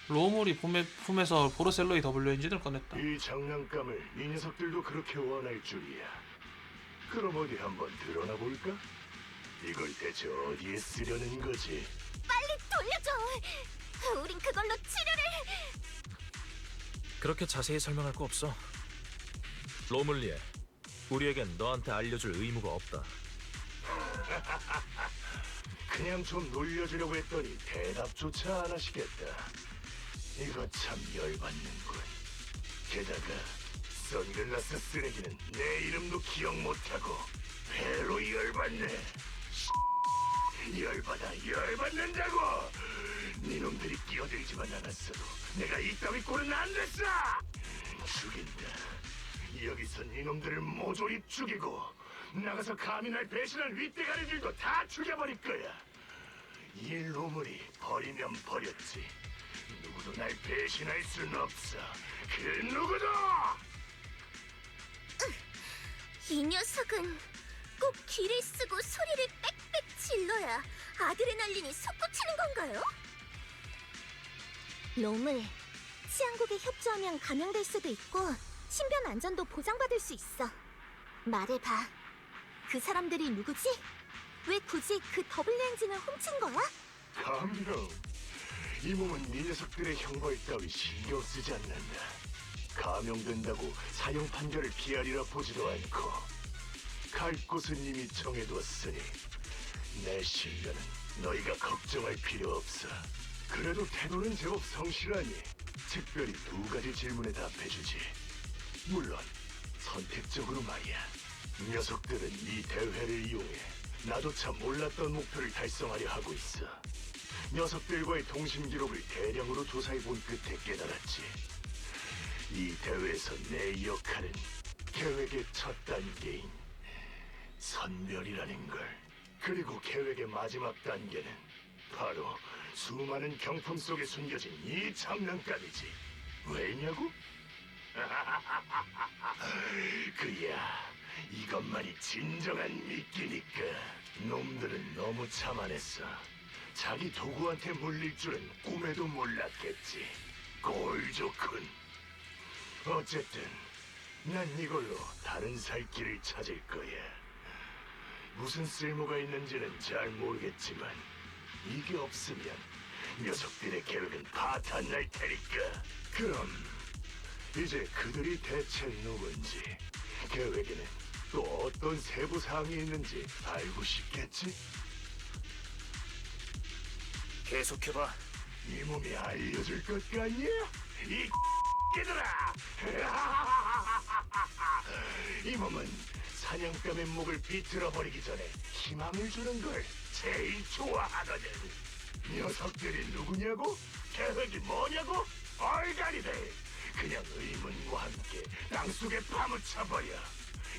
로물이 품에서 보르셀로이 W 엔진을 꺼냈다. 이 장난감을 이 녀석들도 그렇게 원할 줄이야. 그럼 어디 한번 드러나 볼까? 이걸 대체 어디에 쓰려는 거지? 빨리 돌려줘. 우린 그걸로 치료를. 그렇게 자세히 설명할 거 없어. 로물리에, 우리에겐 너한테 알려줄 의무가 없다. 그냥 좀 놀려주려고 했더니 대답조차 안 하시겠다. 이거 참 열받는군. 게다가 선글라스 쓰레기는 내 이름도 기억 못하고 배로 열받네. 열받는다고. 니놈들이 끼어들지만 않았어도 내가 이따위 꼴은 안 됐어. 죽인다. 여기서 니놈들을 모조리 죽이고 나가서 감히 날 배신한 윗대가리들도 다 죽여버릴 거야. 이 로물이 버리면 버렸지. 누구도 날 배신할 순 없어. 그 누구도! 이 녀석은 꼭 귀를 쓰고 소리를 빽빽 질러야 아드레날린이 솟구치는 건가요? 롬을 치안국에 협조하면 감염될 수도 있고 신변 안전도 보장받을 수 있어. 말해봐. 그 사람들이 누구지? 왜 굳이 그 W 엔진을 훔친 거야? 감동. 이 몸은 네 녀석들의 형벌 따위 신경 쓰지 않는다. 감염된다고 사형 판결을 피하리라 보지도 않고 갈 곳은 이미 정해뒀으니 내 신변은 너희가 걱정할 필요 없어. 그래도 태도는 제법 성실하니 특별히 두 가지 질문에 답해주지. 물론 선택적으로 말이야. 녀석들은 이 대회를 이용해 나조차 몰랐던 목표를 달성하려 하고 있어. 녀석들과의 통신 기록을 대량으로 조사해본 끝에 깨달았지. 이 대회에서 내 역할은 계획의 첫 단계인 선별이라는 걸. 그리고 계획의 마지막 단계는 바로 수많은 경품 속에 숨겨진 이 장난감이지. 왜냐고? 그야 이것만이 진정한 미끼니까. 놈들은 너무 자만했어. 자기 도구한테 물릴 줄은 꿈에도 몰랐겠지. 꼴 좋군. 어쨌든 난 이걸로 다른 살 길을 찾을 거야. 무슨 쓸모가 있는지는 잘 모르겠지만 이게 없으면 녀석들의 계획은 파탄날 테니까. 그럼 이제 그들이 대체 누군지, 계획에는 또 어떤 세부 사항이 있는지 알고 싶겠지? 계속해봐. 이 몸이 알려줄 것 같냐? 이 X들아! 이 몸은 사냥감의 목을 비틀어버리기 전에 희망을 주는 걸 제일 좋아하거든. 녀석들이 누구냐고? 계획이 뭐냐고? 얼갈이들! 그냥 의문과 함께 땅속에 파묻혀버려.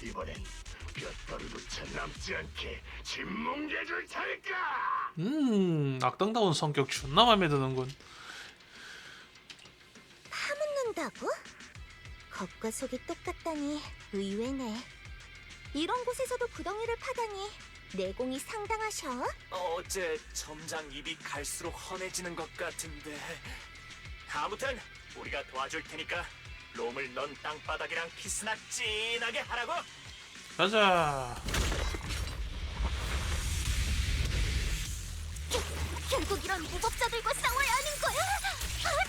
이번엔 뼈가루조차 남지 않게 짓뭉개줄 테니까! 악당다운 성격 존나 맘에 드는군. 파묻는다고? 겉과 속이 똑같다니 의외네. 이런 곳에서도 구덩이를 파다니 내공이 상당하셔. 어째 점장 입이 갈수록 훤해지는 것 같은데. 아무튼 우리가 도와줄 테니까 롬을 넌 땅바닥이랑 키스나 진하게 하라고. 가자. 결국 이런 무법자들과 싸워야 하는 거야?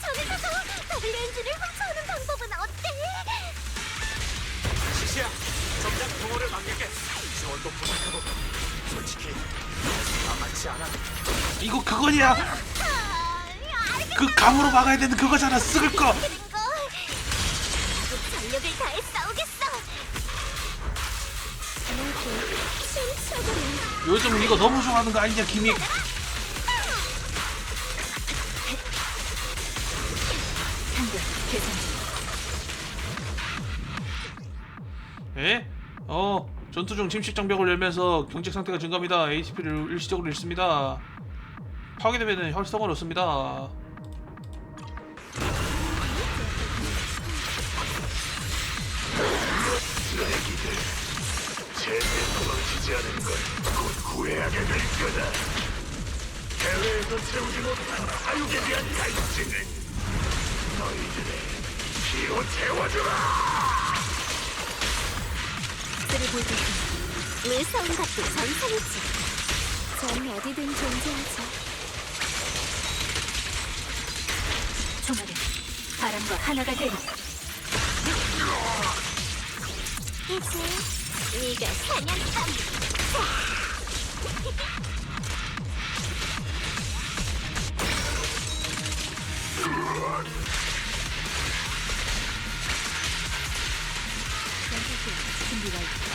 저기 가서 W 엔진을 훔쳐오는 방법은 어때? 시시야, 점장 동호를 맡길게. 지원도 부족하고 솔직히 만만치 않아. 이거 그거냐? 그 감으로 막아야 되는 그거잖아. 쓱을 거. 전력을 다해 싸우겠어. 요즘 이거 너무 좋아하는 거 아니냐, 김이? 에? 전투 중 침식 장벽을 열면서 경직 상태가 증가합니다. HP를 일시적으로 잃습니다. 파괴되면 활성을 얻습니다. 쓰레기들, 제때 도망치지 않은 걸 곧 후회하게 될 거다. 해외에서 채우지 못한 사육에 대한 갈증은 너희들의 피로 채워주라! 들을 보고 있으니 무서운 것도 정상이지. 전 어디든 존재하죠. 총알은 바람과 하나가 되리. 이제 네가 사냥감.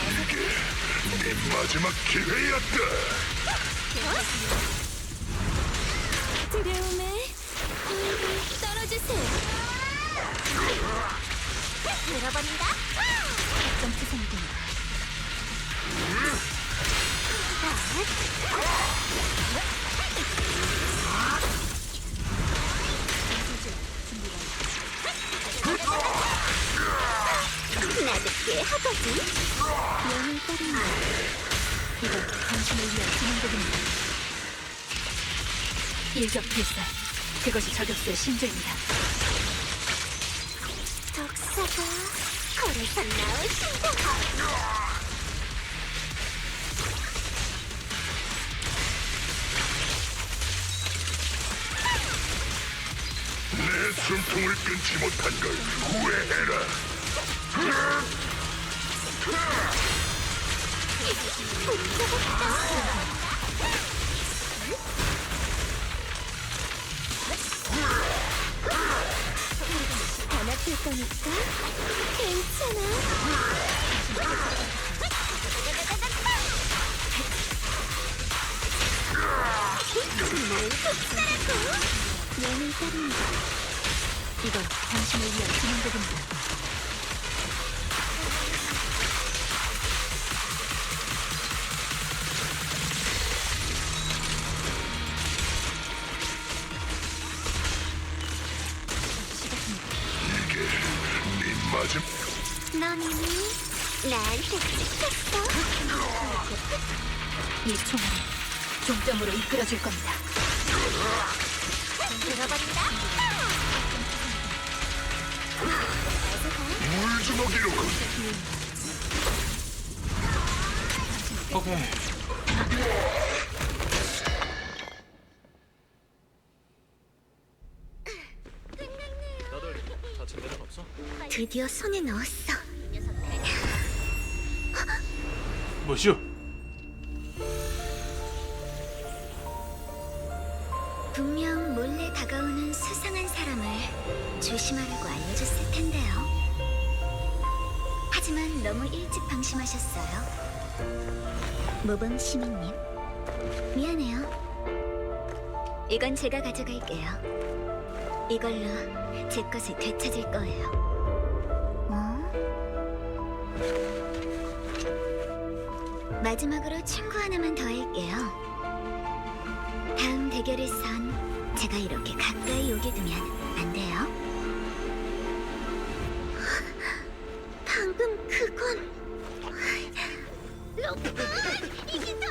이게 네 마지막 기회였다. 두려움에 떨어주세요. 들어버린다. 작전 투성이군. 나도 꽤 하거든. 영을 따른다. 이건 당신을 위한 기능곡입니다. 일격필살. 그것이 저격수의 심조입니다. 독사가 걸에서 나오신다. 내 숨통을 끊지 못한 걸 후회해라. 안 아플 거니까 괜찮아. 영을 따른다. 이건 당신을 위한 기능곡입니다. 이게 네 마지막. 넌 이미 나한테 찍혔어. 이 총알은 종점으로 이끌어줄 겁니다. 들어버린다. 물주먹이로군. 오케이. 다들 다친 데는 없어? 드디어 손에 넣었어. 뭐시오? 분명 몰래 다가오는 수상한 사람을 조심하라고 알려줬을 텐데요. 하지만 너무 일찍 방심하셨어요. 모범 시민님, 미안해요. 이건 제가 가져갈게요. 이걸로 제 것을 되찾을 거예요. 마지막으로 충고 하나만 더 할게요. 다음 대결에선 제가 이렇게 가까이 오게 두면 안 돼요? 방금 그건 로프! 이 깃털!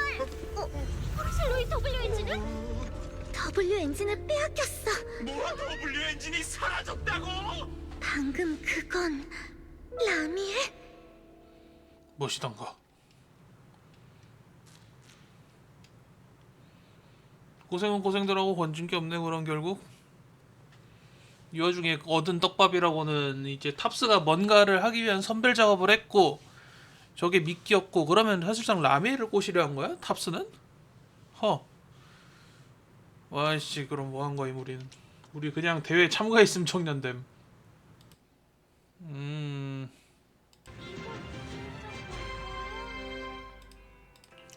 슬로이 W 엔진은? W 엔진을 빼앗겼어. 뭐 W 엔진이 사라졌다고? 방금 그건 라미의? 무엇이던가. 고생은 고생들하고 건진 게 없네. 그럼 결국 이 와중에 얻은 떡밥이라고는 이제 탑스가 뭔가를 하기 위한 선별 작업을 했고 저게 미끼였고, 그러면 사실상 라메를 꼬시려 한 거야? 탑스는? 와이씨, 그럼 뭐 한 거임 우리는? 우리 그냥 대회 참가했으면 청년됨.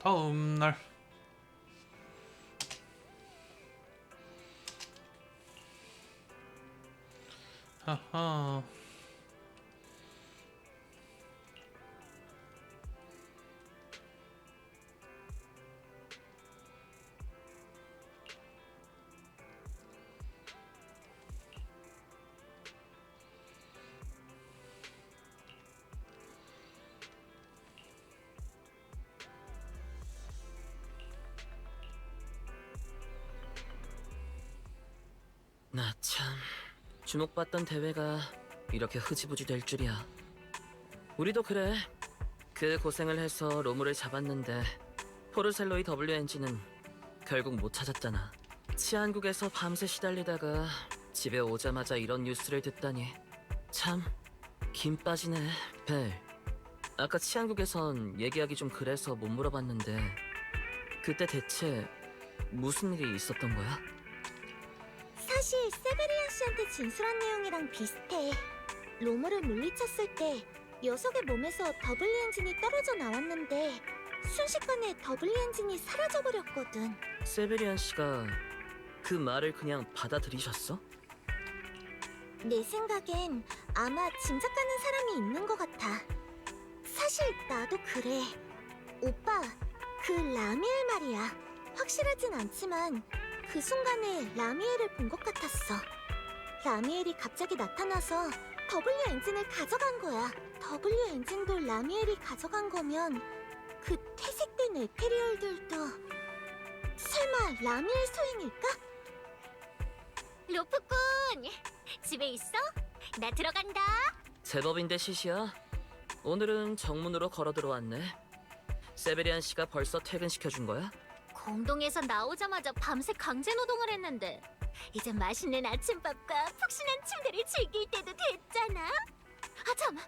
다음 날. 하하. 나 참 주목받던 대회가 이렇게 흐지부지 될 줄이야. 우리도 그래. 그 고생을 해서 로무를 잡았는데 포르셀로이 WNG는 결국 못 찾았잖아. 치안국에서 밤새 시달리다가 집에 오자마자 이런 뉴스를 듣다니 참 김 빠지네. 벨, 아까 치안국에선 얘기하기 좀 그래서 못 물어봤는데 그때 대체 무슨 일이 있었던 거야? 사실 세베리안 씨한테 진술한 내용이랑 비슷해. 로머를 물리쳤을 때 녀석의 몸에서 W 엔진이 떨어져 나왔는데 순식간에 W 엔진이 사라져버렸거든. 세베리안 씨가 그 말을 그냥 받아들이셨어? 내 생각엔 아마 짐작가는 사람이 있는 것 같아. 사실 나도 그래. 오빠, 그 라미엘 말이야. 확실하진 않지만 그 순간에 라미엘을 본 것 같았어. 라미엘이 갑자기 나타나서 W 엔진을 가져간 거야. W 엔진도 라미엘이 가져간 거면 그 퇴색된 에테리얼들도 설마 라미엘 소행일까? 로프꾼, 집에 있어? 나 들어간다. 제법인데 시시야. 오늘은 정문으로 걸어 들어왔네. 세베리안 씨가 벌써 퇴근시켜준 거야? 공동에서 나오자마자 밤새 강제 노동을 했는데 이제 맛있는 아침밥과 푹신한 침대를 즐길 때도 됐잖아. 아 참,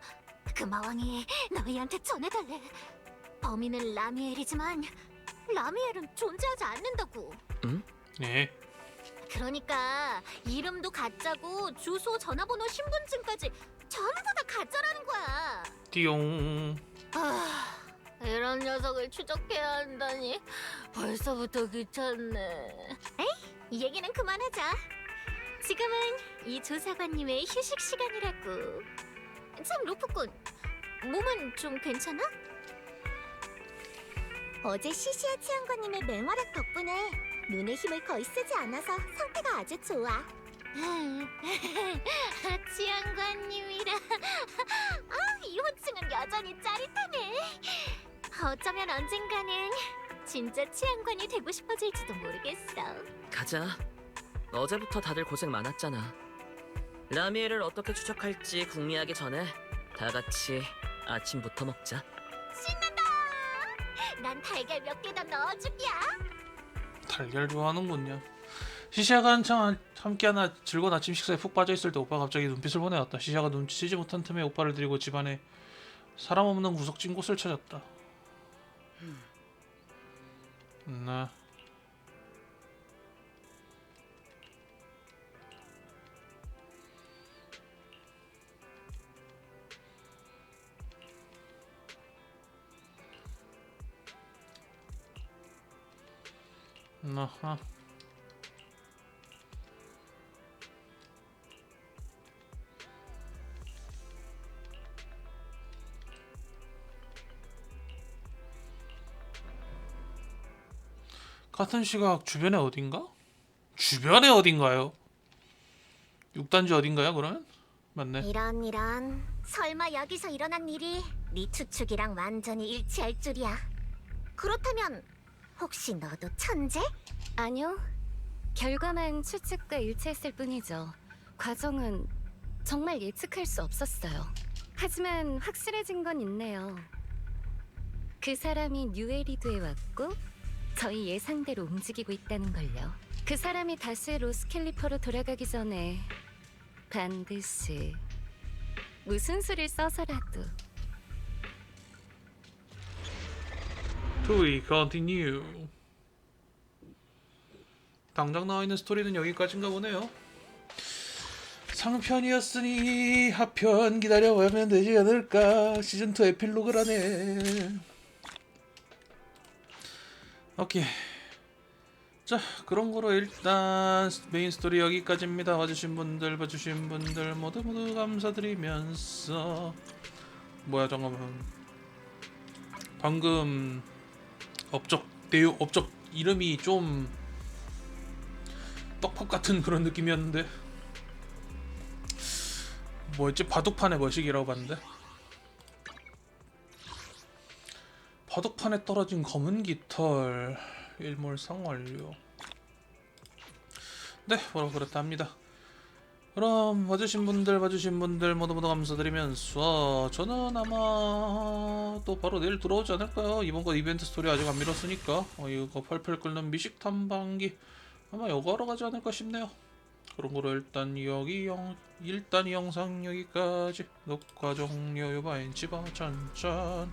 그 마왕이 너희한테 전해달래. 범인은 라미엘이지만 라미엘은 존재하지 않는다고. 응? 네. 그러니까 이름도 가짜고 주소, 전화번호, 신분증까지 전부 다 가짜라는 거야. 띠용. 아, 이런 녀석을 추적해야 한다니 벌써부터 귀찮네. 에이, 이 얘기는 그만하자. 지금은 이 조사관님의 휴식 시간이라고. 참, 로프꾼, 몸은 좀 괜찮아? 어제 시시아 치안관님의 맹활약 덕분에 눈의 힘을 거의 쓰지 않아서 상태가 아주 좋아. 치안관님이라. 아, 이 호칭은 여전히 짜릿하네. 어쩌면 언젠가는 진짜 치안관이 되고 싶어질지도 모르겠어. 가자. 어제부터 다들 고생 많았잖아. 라미엘을 어떻게 추적할지 궁리하기 전에 다 같이 아침부터 먹자. 신난다. 난 달걀 몇 개 더 넣어줄게야. 달걀 좋아하는군요. 시시아가 한창 함께하는 즐거운 아침 식사에 푹 빠져있을 때 오빠가 갑자기 눈빛을 보내왔다. 시시아가 눈치채지 못한 틈에 오빠를 데리고 집안에 사람 없는 구석진 곳을 찾았다. 네. 아하. 같은 시각 주변에 어딘가? 주변에 어딘가요? 6단지 어딘가요 그러면? 맞네. 이런 설마 여기서 일어난 일이 네 추측이랑 완전히 일치할 줄이야. 그렇다면 혹시 너도 천재? 아니요. 결과만 추측과 일치했을 뿐이죠. 과정은 정말 예측할 수 없었어요. 하지만 확실해진 건 있네요. 그 사람이 뉴에리드에 왔고 저희 예상대로 움직이고 있다는 걸요. 그 사람이 다시 로스캘리퍼로 돌아가기 전에 반드시 무슨 수를 써서라도. To be continue. 당장 나와있는 스토리는 여기까지인가 보네요. 상편이었으니 하편 기다려보면 되지 않을까. 시즌2 에필로그라네. 오케이. 자, 그런 거로 일단 메인 스토리 여기까지입니다. 와주신 분들, 봐주신 분들 모두 감사드리면서 뭐야 잠깐만. 방금 업적 이름이 좀 떡밥 같은 그런 느낌이었는데 뭐였지? 바둑판의 머시기라고 봤는데 바둑판에 떨어진 검은 깃털 일몰상 완료. 네, 뭐라고 그랬다 합니다. 그럼 봐주신 분들 모두 감사드리면서 저는 아마 또 바로 내일 들어오지 않을까요? 이번 거 이벤트 스토리 아직 안 밀었으니까 이거 펄펄 끓는 미식 탐방기 아마 이거 하러 가지 않을까 싶네요. 그런 거로 일단 이 영상 여기까지 녹화 종료. 요바인 집어 짠짠.